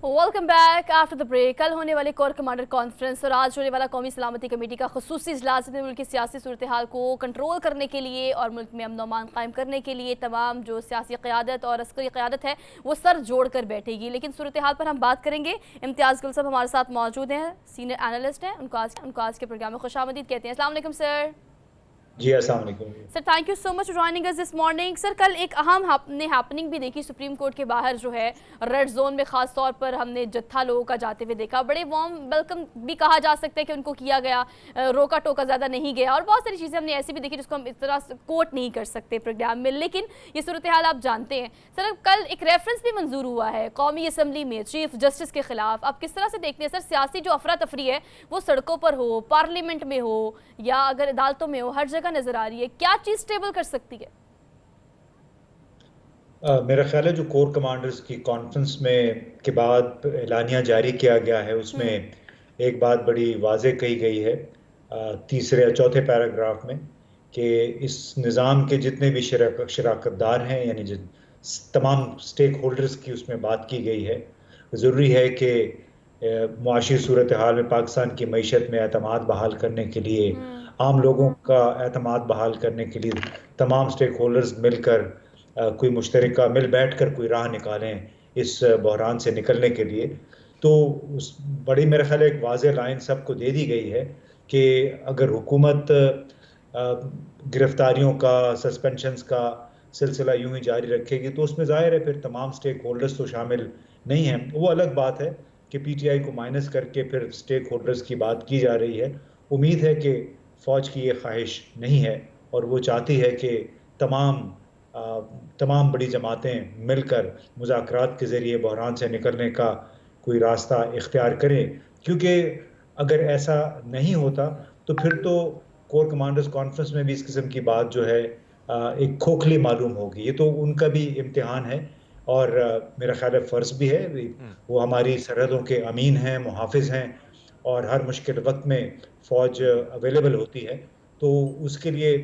Welcome back after the break. کل ہونے والے کور کمانڈر کانفرنس اور آج ہونے والا قومی سلامتی کمیٹی کا خصوصی اجلاس میں ملک کی سیاسی صورتحال کو کنٹرول کرنے کے لیے اور ملک میں امن و امان قائم کرنے کے لیے تمام جو سیاسی قیادت اور عسکری قیادت ہے وہ سر جوڑ کر بیٹھے گی. لیکن صورتحال پر ہم بات کریں گے. امتیاز گل صاحب ہمارے ساتھ موجود ہیں, سینئر اینالسٹ ہیں, ان کو آج کے پروگرام میں خوش آمدید کہتے ہیں. السلام علیکم سر. جی السلام علیکم sir, thank you so much for joining اس دس مارننگ. سر کل ایک اہم نے ہیپننگ بھی دیکھی سپریم کورٹ کے باہر جو ہے ریڈ زون میں, خاص طور پر ہم نے جتھا لوگوں کا جاتے ہوئے دیکھا. بڑے وارم ویلکم بھی کہا جا سکتا ہے کہ ان کو کیا گیا, روکا ٹوکا زیادہ نہیں گیا, اور بہت ساری چیزیں ہم نے ایسی بھی دیکھی جس کو ہم اس طرح کوٹ نہیں کر سکتے پروگرام میں. لیکن یہ صورتحال آپ جانتے ہیں سر. کل ایک ریفرنس بھی منظور ہوا ہے قومی اسمبلی میں چیف جسٹس کے خلاف. آپ کس طرح سے دیکھتے ہیں سر سیاسی جو افراتفری ہے وہ سڑکوں پر ہو, پارلیمنٹ میں ہو یا اگر عدالتوں میں ہو, ہر جگہ نظر آ رہی ہے. کیا چیز سٹیبل کر سکتی ہے؟ میرا خیال ہے جو کور کمانڈرز کی کانفرنس میں کے بعد اعلانیہ جاری کیا گیا ہے اس میں ایک بات بڑی واضح کہی گئی ہے تیسرے یا چوتھے پیراگراف میں کہ اس نظام کے جتنے بھی شراکت دار ہیں یعنی تمام سٹیک ہولڈرز کی اس میں بات کی گئی ہے. ضروری ہے کہ معاشی صورتحال میں پاکستان کی معیشت میں اعتماد بحال کرنے کے لیے, عام لوگوں کا اعتماد بحال کرنے کے لیے تمام سٹیک ہولڈرز مل کر کوئی مشترکہ مل بیٹھ کر کوئی راہ نکالیں اس بحران سے نکلنے کے لیے. تو بڑی میرا خیال ایک واضح لائن سب کو دے دی گئی ہے کہ اگر حکومت گرفتاریوں کا, سسپینشنز کا سلسلہ یوں ہی جاری رکھے گی تو اس میں ظاہر ہے پھر تمام سٹیک ہولڈرز تو شامل نہیں ہیں. وہ الگ بات ہے کہ پی ٹی آئی کو مائنس کر کے پھر سٹیک ہولڈرز کی بات کی جا رہی ہے. امید ہے کہ فوج کی یہ خواہش نہیں ہے اور وہ چاہتی ہے کہ تمام بڑی جماعتیں مل کر مذاکرات کے ذریعے بحران سے نکلنے کا کوئی راستہ اختیار کریں, کیونکہ اگر ایسا نہیں ہوتا تو پھر تو کور کمانڈرز کانفرنس میں بھی اس قسم کی بات جو ہے ایک کھوکھلی معلوم ہوگی. یہ تو ان کا بھی امتحان ہے اور میرا خیال ہے فرض بھی ہے. وہ ہماری سرحدوں کے امین ہیں, محافظ ہیں اور ہر مشکل وقت میں فوج اویلیبل ہوتی ہے. تو اس کے لیے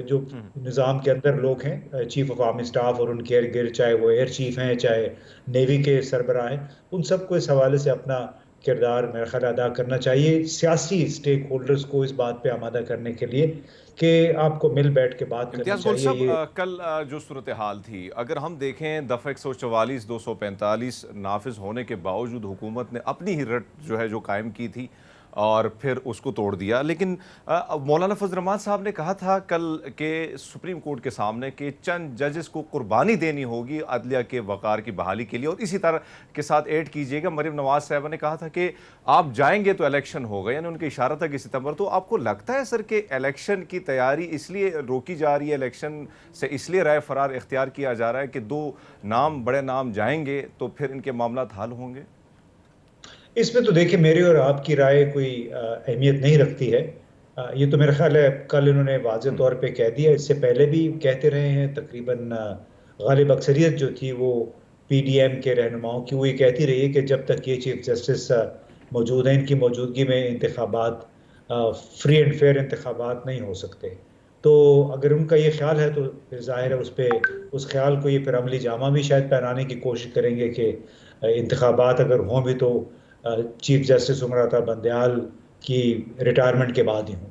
جو نظام کے اندر لوگ ہیں, چیف آف آرمی سٹاف اور ان کے ارد گرد, چاہے وہ ایئر چیف ہیں چاہے نیوی کے سربراہ ہیں, ان سب کو اس حوالے سے اپنا کردار میرا خیال ادا کرنا چاہیے سیاسی سٹیک ہولڈرز کو اس بات پہ آمادہ کرنے کے لیے کہ آپ کو مل بیٹھ کے بات کرنا چاہیے. کل جو صورتحال تھی اگر ہم دیکھیں دفعہ 144 245 نافذ ہونے کے باوجود حکومت نے اپنی ہی رٹ جو ہے جو قائم کی تھی اور پھر اس کو توڑ دیا. لیکن مولانا فضل الرحمان صاحب نے کہا تھا کل کہ سپریم کورٹ کے سامنے کہ چند ججز کو قربانی دینی ہوگی عدلیہ کے وقار کی بحالی کے لیے, اور اسی طرح کے ساتھ ایڈ کیجئے گا مریم نواز صاحبہ نے کہا تھا کہ آپ جائیں گے تو الیکشن ہوگا, یعنی ان کا اشارہ تھا کہ ستمبر. تو آپ کو لگتا ہے سر کہ الیکشن کی تیاری اس لیے روکی جا رہی ہے, الیکشن سے اس لیے رائے فرار اختیار کیا جا رہا ہے کہ دو بڑے نام جائیں گے تو پھر ان کے معاملات حل ہوں گے؟ اس میں تو دیکھیں میری اور آپ کی رائے کوئی اہمیت نہیں رکھتی ہے. یہ تو میرا خیال ہے کل انہوں نے واضح طور پہ کہہ دیا, اس سے پہلے بھی کہتے رہے ہیں. تقریباً غالب اکثریت جو تھی وہ پی ڈی ایم کے رہنماؤں کی وہ یہ کہتی رہی ہے کہ جب تک یہ چیف جسٹس موجود ہیں ان کی موجودگی میں انتخابات فری اینڈ فیئر انتخابات نہیں ہو سکتے. تو اگر ان کا یہ خیال ہے تو پھر ظاہر ہے اس خیال کو یہ پھر عملی جامہ بھی شاید پہنانے کی کوشش کریں گے کہ انتخابات اگر ہوں بھی تو چیف جسٹس عمر عطا بندیال کی ریٹائرمنٹ کے بعد ہی ہوں.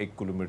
1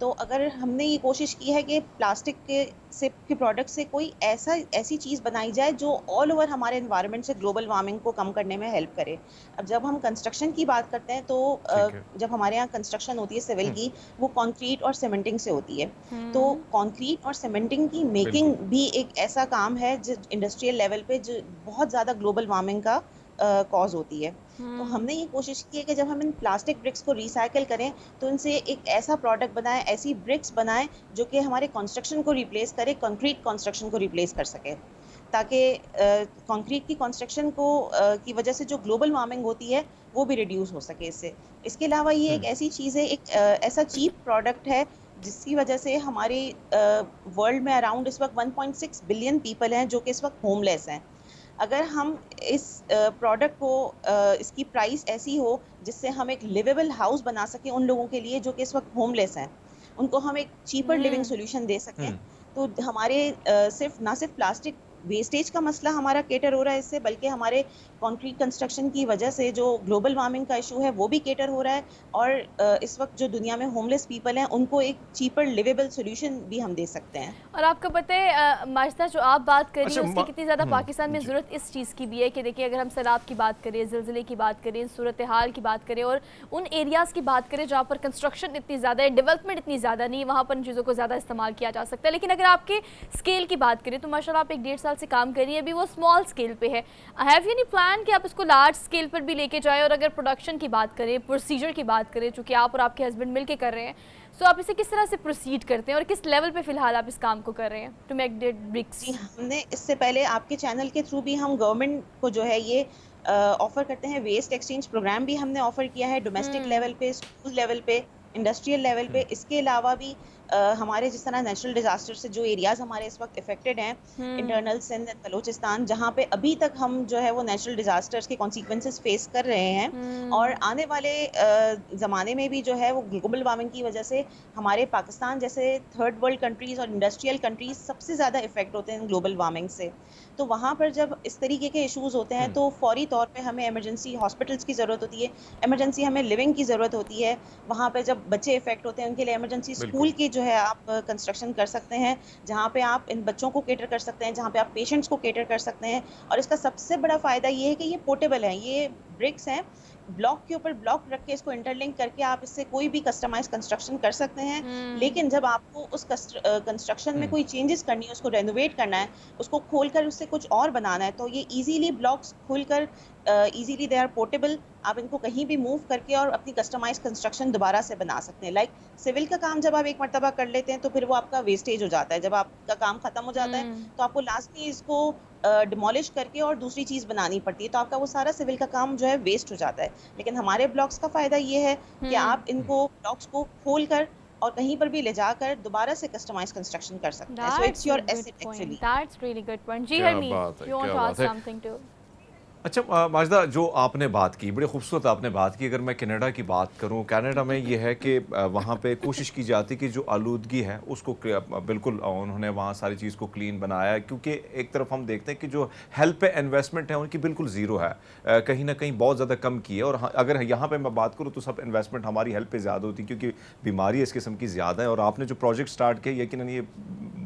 تو اگر ہم نے یہ کوشش کی ہے کہ پلاسٹک کے پروڈکٹ سے کوئی ایسی چیز بنائی جائے جو آل اوور ہمارے انوائرمنٹ سے گلوبل وارمنگ کو کم کرنے میں ہیلپ کرے. اب جب ہم کنسٹرکشن کی بات کرتے ہیں تو جب ہمارے یہاں کنسٹرکشن ہوتی ہے سول کی, وہ کانکریٹ اور سیمنٹنگ سے ہوتی ہے. تو کانکریٹ اور سیمنٹنگ کی میکنگ بھی ایک ایسا کام ہے جو انڈسٹریل لیول پہ جو بہت زیادہ گلوبل وارمنگ کا کاز ہوتی ہے. تو ہم نے یہ کوشش کی ہے کہ جب ہم ان پلاسٹک برکس کو ریسائیکل کریں تو ان سے ایک ایسا پروڈکٹ بنائیں, ایسی برکس بنائیں جو کہ ہمارے کنسٹرکشن کو ریپلیس کرے, کنکریٹ کنسٹرکشن کو ریپلیس کر سکے, تاکہ کنکریٹ کی کنسٹرکشن کی وجہ سے جو گلوبل وارمنگ ہوتی ہے وہ بھی ریڈیوس ہو سکے اس سے. اس کے علاوہ یہ ایک ایسی چیز ہے, ایک ایسا چیپ پروڈکٹ ہے جس کی وجہ سے ہمارے ورلڈ میں اراؤنڈ اس وقت 1.6 بلین پیپل ہیں جو کہ اس وقت ہوم لیس ہیں. اگر ہم اس پروڈکٹ کو اس کی پرائس ایسی ہو جس سے ہم ایک لیویبل ہاؤس بنا سکیں ان لوگوں کے لیے جو کہ اس وقت ہوم لیس ہیں, ان کو ہم ایک چیپر لیونگ سولوشن دے سکیں, تو ہمارے نہ صرف پلاسٹک ویسٹیج کا مسئلہ ہمارا کیٹر ہو رہا ہے اس سے, بلکہ ہمارے کانکریٹ کنسٹرکشن کی وجہ سے جو گلوبل وارمنگ کا ایشو ہے وہ بھی کیٹر ہو رہا ہے, اور اس وقت جو دنیا میں ہوم لیس پیپل ہیں ان کو ایک چیپر لیویبل سولوشن بھی ہم دے سکتے ہیں. اور آپ کو پتہ ہے ماجدہ, جو آپ بات کر رہی ہیں اس کی کتنی زیادہ پاکستان میں ضرورت اس چیز کی بھی ہے کہ دیکھیں, اگر ہم سیلاب کی بات کریں, زلزلے کی بات کریں, صورتحال کی بات کریں اور ان ایریاز کی بات کریں جہاں پر کنسٹرکشن اتنی زیادہ ہے, ڈیولپمنٹ اتنی زیادہ نہیں, وہاں پر ان چیزوں کو زیادہ استعمال کیا جا سکتا ہے. لیکن اگر آپ کے اسکیل کی بات کریں تو ماشاء اللہ آپ 1.5 سال سے کام کر رہی ہیں, ابھی وہ اسمال اسکیل پہ ہے. ہیو یو اینی پلان کہ آپ اس کو لارج اسکیل پر بھی لے کے جائیں؟ اور اگر پروڈکشن کی بات کریں, پروسیجر کی بات کریں, چونکہ آپ اور آپ کے ہسبینڈ مل کے کر رہے ہیں, تو آپ اسے کس طرح سے پروسیڈ کرتے ہیں اور کس لیول پہ فی الحال آپ اس کام کو کر رہے ہیں ٹو میک برکس؟ جی, ہم نے اس سے پہلے آپ کے چینل کے تھرو بھی ہم گورنمنٹ کو جو ہے یہ آفر کرتے ہیں, ویسٹ ایکسچینج پروگرام بھی ہم نے آفر کیا ہے ڈومیسٹک لیول پہ, اسکول لیول پہ, انڈسٹریل لیول پہ. اس کے علاوہ بھی ہمارے جس طرح نیچرل ڈیزاسٹر سے جو ایریاز ہمارے اس وقت افیکٹڈ ہیں, انٹرنل سندھ اینڈ بلوچستان, جہاں پہ ابھی تک ہم جو ہے وہ نیچرل ڈیزاسٹرز کے کانسیکوینسز فیس کر رہے ہیں, اور آنے والے زمانے میں بھی جو ہے وہ گلوبل وارمنگ کی وجہ سے ہمارے پاکستان جیسے تھرڈ ورلڈ کنٹریز اور انڈسٹریل کنٹریز سب سے زیادہ افیکٹ ہوتے ہیں گلوبل وارمنگ سے. تو وہاں پر جب اس طریقے کے ایشوز ہوتے ہیں تو فوری طور پہ ہمیں ایمرجنسی ہاسپٹلس کی ضرورت ہوتی ہے, ایمرجنسی ہمیں لیونگ کی ضرورت ہوتی ہے. وہاں پہ جب بچے افیکٹ ہوتے ہیں ان کے لیے ایمرجنسی اسکول کی جو ہے آپ کنسٹرکشن کر سکتے ہیں, جہاں پہ آپ ان بچوں کو کیٹر کر سکتے ہیں, جہاں پہ آپ پیشنٹس کو کیٹر کر سکتے ہیں. اور اس کا سب سے بڑا فائدہ یہ ہے کہ یہ پورٹیبل ہیں, یہ برکس ہیں, بلاک کے اوپر بلاک رکھ کے اس کو انٹرلنک کر کے آپ اس سے کوئی بھی کسٹمائز کنسٹرکشن کر سکتے ہیں. لیکن جب آپ کو اس کنسٹرکشن میں کوئی چینجز کرنی ہے, اس کو رینوویٹ کرنا ہے, اس کو کھول کر اس سے کچھ اور بنانا ہے, تو یہ ایزیلی بلاکس کھول کر ایزیلی دے آر پورٹیبل, آپ ان کو کہیں بھی موو کر کے اور اپنی کسٹمائز کنسٹرکشن دوبارہ سے بنا سکتے ہیں. لائک سول کا کام جب آپ ایک مرتبہ کر لیتے ہیں تو پھر وہ آپ کا ویسٹیج ہو جاتا ہے. جب آپ کا کام ختم ہو جاتا ہے تو آپ کو لازمی اس کو ڈیمولش کر کے اور دوسری چیز بنانی پڑتی ہے, تو آپ کا وہ سارا سول کا کام جو ہے ویسٹ ہو جاتا ہے. لیکن ہمارے بلاکس کا فائدہ یہ ہے کہ آپ ان کو بلاکس کو کھول کر اور کہیں پر بھی لے جا کر دوبارہ سے کسٹمائز کنسٹرکشن کر سکتے ہیں. So it's your asset actually. That's really good point. جی Harmeet, you want to ask something too? اچھا ماجدہ, جو آپ نے بات کی بڑی خوبصورت آپ نے بات کی. اگر میں کینیڈا کی بات کروں, کینیڈا میں یہ ہے کہ وہاں پہ کوشش کی جاتی کہ جو آلودگی ہے اس کو بالکل انہوں نے وہاں ساری چیز کو کلین بنایا ہے, کیونکہ ایک طرف ہم دیکھتے ہیں کہ جو ہیلتھ پہ انویسٹمنٹ ہے ان کی بالکل زیرو ہے, کہیں نہ کہیں بہت زیادہ کم کی ہے. اور اگر یہاں پہ میں بات کروں تو سب انویسٹمنٹ ہماری ہیلتھ پہ زیادہ ہوتی ہے کیونکہ بیماری اس قسم کی زیادہ ہے. اور آپ نے جو پروجیکٹ سٹارٹ کیا یقیناً یہ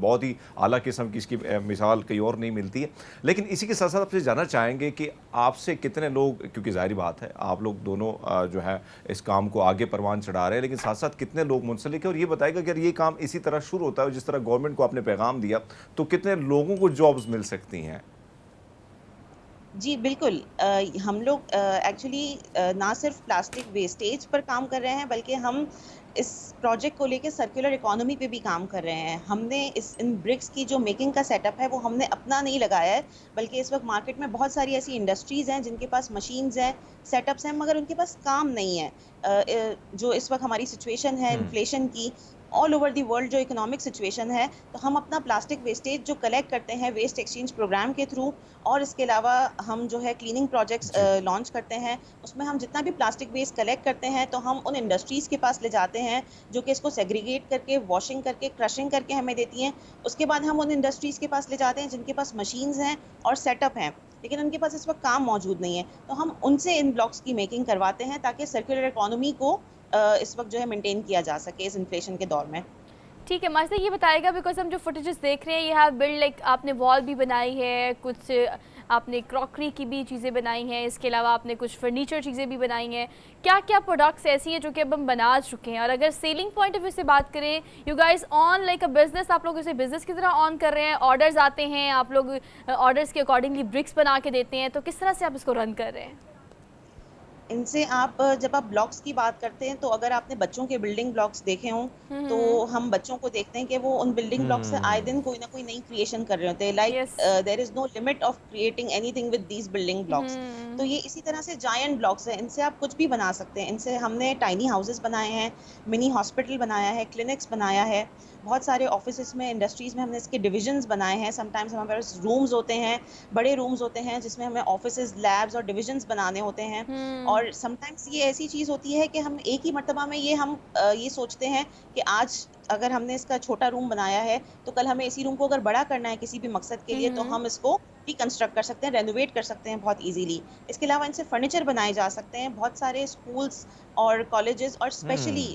بہت ہی اعلیٰ قسم کی, اس کی مثال کہیں اور نہیں ملتی ہے. لیکن اسی کے ساتھ ساتھ آپ سے جاننا چاہیں گے کہ آپ سے کتنے لوگ, کیونکہ ظاہری بات ہے آپ لوگ دونوں جو ہے اس کام کو آگے پروان چڑھا رہے ہیں, لیکن ساتھ ساتھ کتنے لوگ منسلک ہیں؟ اور یہ بتائے گا کہ اگر یہ کام اسی طرح شروع ہوتا ہے جس طرح گورنمنٹ کو آپ نے پیغام دیا, تو کتنے لوگوں کو جابز مل سکتی ہیں؟ جی بالکل, ہم لوگ ایکچولی نہ صرف پلاسٹک ویسٹیج پر کام کر رہے ہیں بلکہ ہم اس پروجیکٹ کو لے کے سرکولر اکانومی پہ بھی کام کر رہے ہیں. ہم نے ان برکس کی جو میکنگ کا سیٹ اپ ہے وہ ہم نے اپنا نہیں لگایا ہے, بلکہ اس وقت مارکیٹ میں بہت ساری ایسی انڈسٹریز ہیں جن کے پاس مشینز ہیں, سیٹ اپس ہیں, مگر ان کے پاس کام نہیں ہے. جو اس وقت ہماری سچویشن ہے انفلیشن کی, آل اوور دی ورلڈ جو اکنامک سچویشن ہے, تو ہم اپنا پلاسٹک ویسٹیج جو کلیکٹ کرتے ہیں ویسٹ ایکسچینج پروگرام کے تھرو, اور اس کے علاوہ ہم جو ہے کلیننگ پروجیکٹس لانچ کرتے ہیں, اس میں ہم جتنا بھی پلاسٹک ویسٹ کلیکٹ کرتے ہیں تو ہم ان انڈسٹریز کے پاس لے جاتے ہیں جو کہ اس کو سیگریگیٹ کر کے, واشنگ کر کے, کرشنگ کر کے ہمیں دیتی ہیں. اس کے بعد ہم ان انڈسٹریز کے پاس لے جاتے ہیں جن کے پاس مشینز ہیں اور سیٹ اپ ہیں, لیکن ان کے پاس اس وقت کام موجود نہیں ہے, تو ہم ان سے ان بلاکس کی میکنگ کرواتے ہیں تاکہ سرکولر اکانومی کو اس وقت جو ہے مینٹین کیا جا سکے اس انفلیشن کے دور میں. ٹھیک ہے ماجدہ یہ بتائے گا بیکاز ہم جو فوٹیجز دیکھ رہے ہیں یہ ہیو بلڈ لائک آپ نے وال بھی بنائی ہے, کچھ آپ نے کراکری کی بھی چیزیں بنائی ہیں, اس کے علاوہ آپ نے کچھ فرنیچر چیزیں بھی بنائی ہیں. کیا کیا پروڈکٹس ایسی ہیں جو کہ اب ہم بنا چکے ہیں, اور اگر سیلنگ پوائنٹ آف ویو سے بات کریں you guys on like a business, آپ لوگ اسے بزنس کی طرح آن کر رہے ہیں, آرڈرز آتے ہیں, آپ لوگ آرڈرز کے اکارڈنگلی برکس بنا کے دیتے ہیں, تو کس طرح سے آپ اس کو رن کر رہے ہیں؟ ان سے آپ جب آپ بلاکس کی بات کرتے ہیں تو اگر آپ نے بچوں کے بلڈنگ بلاکس دیکھے ہوں تو ہم بچوں کو دیکھتے ہیں کہ وہ ان بلڈنگ بلاکس سے آئے دن کوئی نہ کوئی نئی کریشن کر رہے ہوتے ہیں. Like there is no limit of creating any thing with these building blocks. تو یہ اسی طرح سے جائنٹ بلاکس ہیں, ان سے آپ کچھ بھی بنا سکتے ہیں. ان سے ہم نے ٹائنی ہاؤسز بنائے ہیں, منی ہاسپٹل بنایا ہے, کلینکس بنایا ہے, بہت سارے آفیسز میں, انڈسٹریز میں ہم نے اس کے ڈویژنز بنائے ہیں. سم ٹائمز ہمارے پاس رومز ہوتے ہیں, بڑے رومز ہوتے ہیں جس میں ہمیں آفیسز, لیبز اور ڈویژنز بنانے ہوتے ہیں. اور سم ٹائمز یہ ایسی چیز ہوتی ہے کہ ہم ایک ہی مرتبہ میں ہم یہ سوچتے ہیں کہ آج اگر ہم نے اس کا چھوٹا روم بنایا ہے تو کل ہمیں اسی روم کو اگر بڑا کرنا ہے کسی بھی مقصد کے لیے تو ہم اس کو ریکنسٹرکٹ کر سکتے ہیں, رینوویٹ کر سکتے ہیں بہت ایزیلی. اس کے علاوہ ان سے فرنیچر بنائے جا سکتے ہیں. بہت سارے اسکولس اور کالجز اور اسپیشلی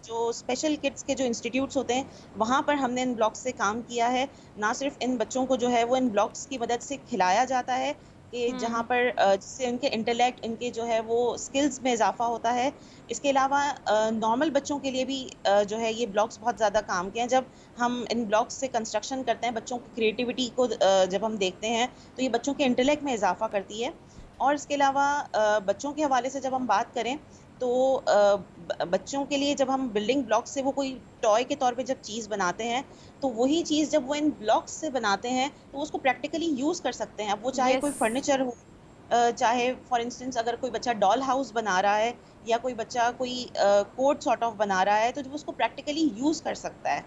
جو اسپیشل کڈس کے جو انسٹیٹیوٹس ہوتے ہیں وہاں پر ہم نے ان بلاکس سے کام کیا ہے. نہ صرف ان بچوں کو جو ہے وہ ان بلاکس کی مدد سے کھلایا جاتا ہے کہ جہاں پر جس سے ان کے انٹلیکٹ, ان کے جو ہے وہ اسکلز میں اضافہ ہوتا ہے. اس کے علاوہ نارمل بچوں کے لیے بھی جو ہے یہ بلاکس بہت زیادہ کام کے ہیں. جب ہم ان بلاکس سے کنسٹرکشن کرتے ہیں, بچوں کی کریٹیوٹی کو جب ہم دیکھتے ہیں تو یہ بچوں کے انٹلیکٹ میں اضافہ کرتی ہے. اور اس کے علاوہ بچوں کے حوالے سے جب ہم بات کریں تو بچوں کے لیے جب ہم بلڈنگ بلاکس سے وہ کوئی ٹوائے کے طور پہ جب چیز بناتے ہیں تو وہی چیز جب وہ ان بلاکس سے بناتے ہیں تو اس کو پریکٹیکلی یوز کر سکتے ہیں. اب وہ چاہے کوئی فرنیچر ہو, چاہے فار انسٹنس اگر کوئی بچہ ڈال ہاؤس بنا رہا ہے یا کوئی بچہ کوئی کوٹ سارٹ آف بنا رہا ہے تو جب اس کو پریکٹیکلی یوز کر سکتا ہے.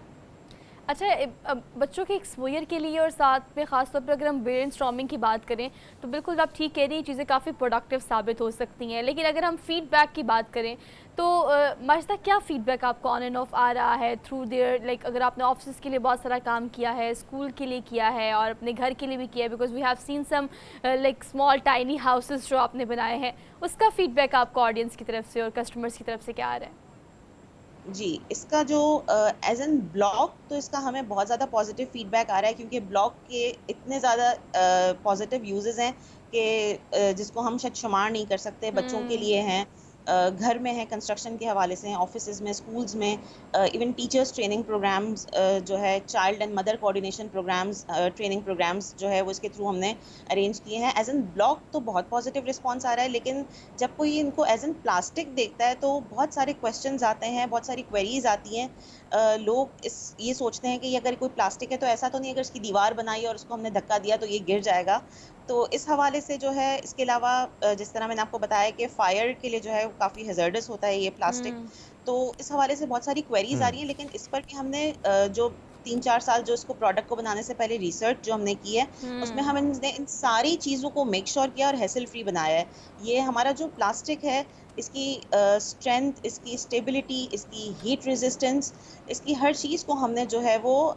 اچھا بچوں کے ایکسپوئر کے لیے اور ساتھ میں خاص طور پر اگر ہم برین اسٹارمنگ کی بات کریں تو بالکل آپ ٹھیک کہہ رہی ہیں, چیزیں کافی پروڈکٹیو ثابت ہو سکتی ہیں. لیکن اگر ہم فیڈ بیک کی بات کریں تو ماجدہ کیا فیڈ بیک آپ کو آن اینڈ آف آ رہا ہے تھرو دیئر, لائک اگر آپ نے آفسز کے لیے بہت سارا کام کیا ہے, اسکول کے لیے کیا ہے اور اپنے گھر کے لیے بھی کیا ہے, because we have seen some like small tiny houses جو آپ نے بنائے ہیں, اس کا فیڈ بیک آپ کو آڈینس کی طرف سے اور کسٹمرس کی طرف سے کیا آ رہا ہے؟ جی, اس کا جو ایز این بلاک تو اس کا ہمیں بہت زیادہ پازیٹیو فیڈ بیک آ رہا ہے کیونکہ بلاک کے اتنے زیادہ پازیٹیو یوزز ہیں کہ جس کو ہم شاید شمار نہیں کر سکتے. بچوں کے لیے ہیں, گھر میں ہیں, کنسٹرکشن کے حوالے سے ہیں, آفیسز میں, اسکولز میں, ایون ٹیچرس ٹریننگ پروگرامز جو ہے, child and mother coordination programmes, training programmes جو ہے وہ اس کے تھرو ہم نے ارینج کیے ہیں. ایز این بلاک تو بہت پازیٹیو رسپانس آ رہا ہے, لیکن جب کوئی ان کو ایز این پلاسٹک دیکھتا ہے تو بہت سارے کویشچنز آتے ہیں, بہت ساری کویریز آتی ہیں. لوگ یہ سوچتے ہیں کہ یہ اگر کوئی پلاسٹک ہے تو ایسا تو نہیں اگر اس کی دیوار بنائی اور اس کو ہم نے دھکا دیا تو یہ گر جائے گا. تو اس حوالے سے جو ہے, اس کے علاوہ جس طرح میں نے آپ کو بتایا کہ فائر کے لیے جو ہے کافی ہیزرڈس ہوتا ہے یہ پلاسٹک, تو اس حوالے سے بہت ساری کویریز آ رہی ہیں. لیکن اس پر بھی ہم نے جو 3-4 سال جو اس کو پروڈکٹ کو بنانے سے پہلے ریسرچ جو ہم نے کی ہے اس میں ہم نے ان ساری چیزوں کو میک شور کیا اور ہیسل فری بنایا ہے. یہ ہمارا جو پلاسٹک ہے اس کی اسٹرینتھ, اس کی اسٹیبلٹی, اس کی ہیٹ ریزسٹنس, اس کی ہر چیز کو ہم نے جو ہے وہ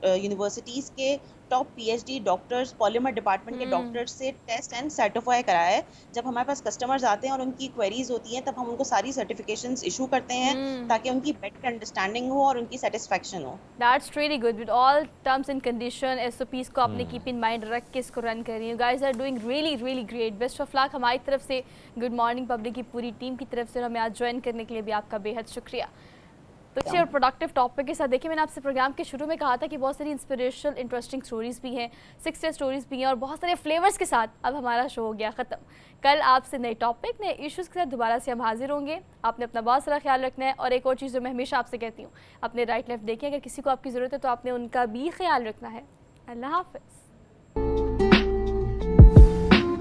یونیورسٹیز کے top P H D doctors, polymer department کے ڈاکٹرز سے ٹیسٹ اینڈ سرٹیفائی کرایا ہے. جب ہمارے پاس کسٹمرز آتے ہیں اور ان کی کویریز ہوتی ہیں تب ہم ان کو ساری سرٹیفکیشنز ایشو کرتے ہیں تاکہ ان کی بیٹر انڈرسٹینڈنگ ہو اور ان کی سیٹسفیکشن ہو. That's really good. With all terms and condition, S O Ps کو آپ نے کیپ ان مائنڈ رکھ کے اس کو رن کر رہی ہیں. You guys are doing really really great. Best of luck ہماری طرف سے, گڈ مارننگ پبلک کی پوری ٹیم کی طرف سے, اور ہمیں آج جوائن کرنے کے لیے بھی آپ کا بے حد شکریہ. تو اچھی اور پروڈکٹیو ٹاپک کے ساتھ دیکھیں, میں نے آپ سے پروگرام کے شروع میں کہا تھا کہ بہت ساری انسپریشنل انٹرسٹنگ سٹوریز بھی ہیں, 6 اسٹوریز بھی ہیں اور بہت سارے فلیورز کے ساتھ اب ہمارا شو ہو گیا ختم. کل آپ سے نئے ٹاپک, نئے ایشوز کے ساتھ دوبارہ سے ہم حاضر ہوں گے. آپ نے اپنا بہت سارا خیال رکھنا ہے, اور ایک اور چیز جو میں ہمیشہ آپ سے کہتی ہوں, اپنے رائٹ لیفٹ دیکھیں, اگر کسی کو آپ کی ضرورت ہے تو آپ نے ان کا بھی خیال رکھنا ہے. اللہ حافظ.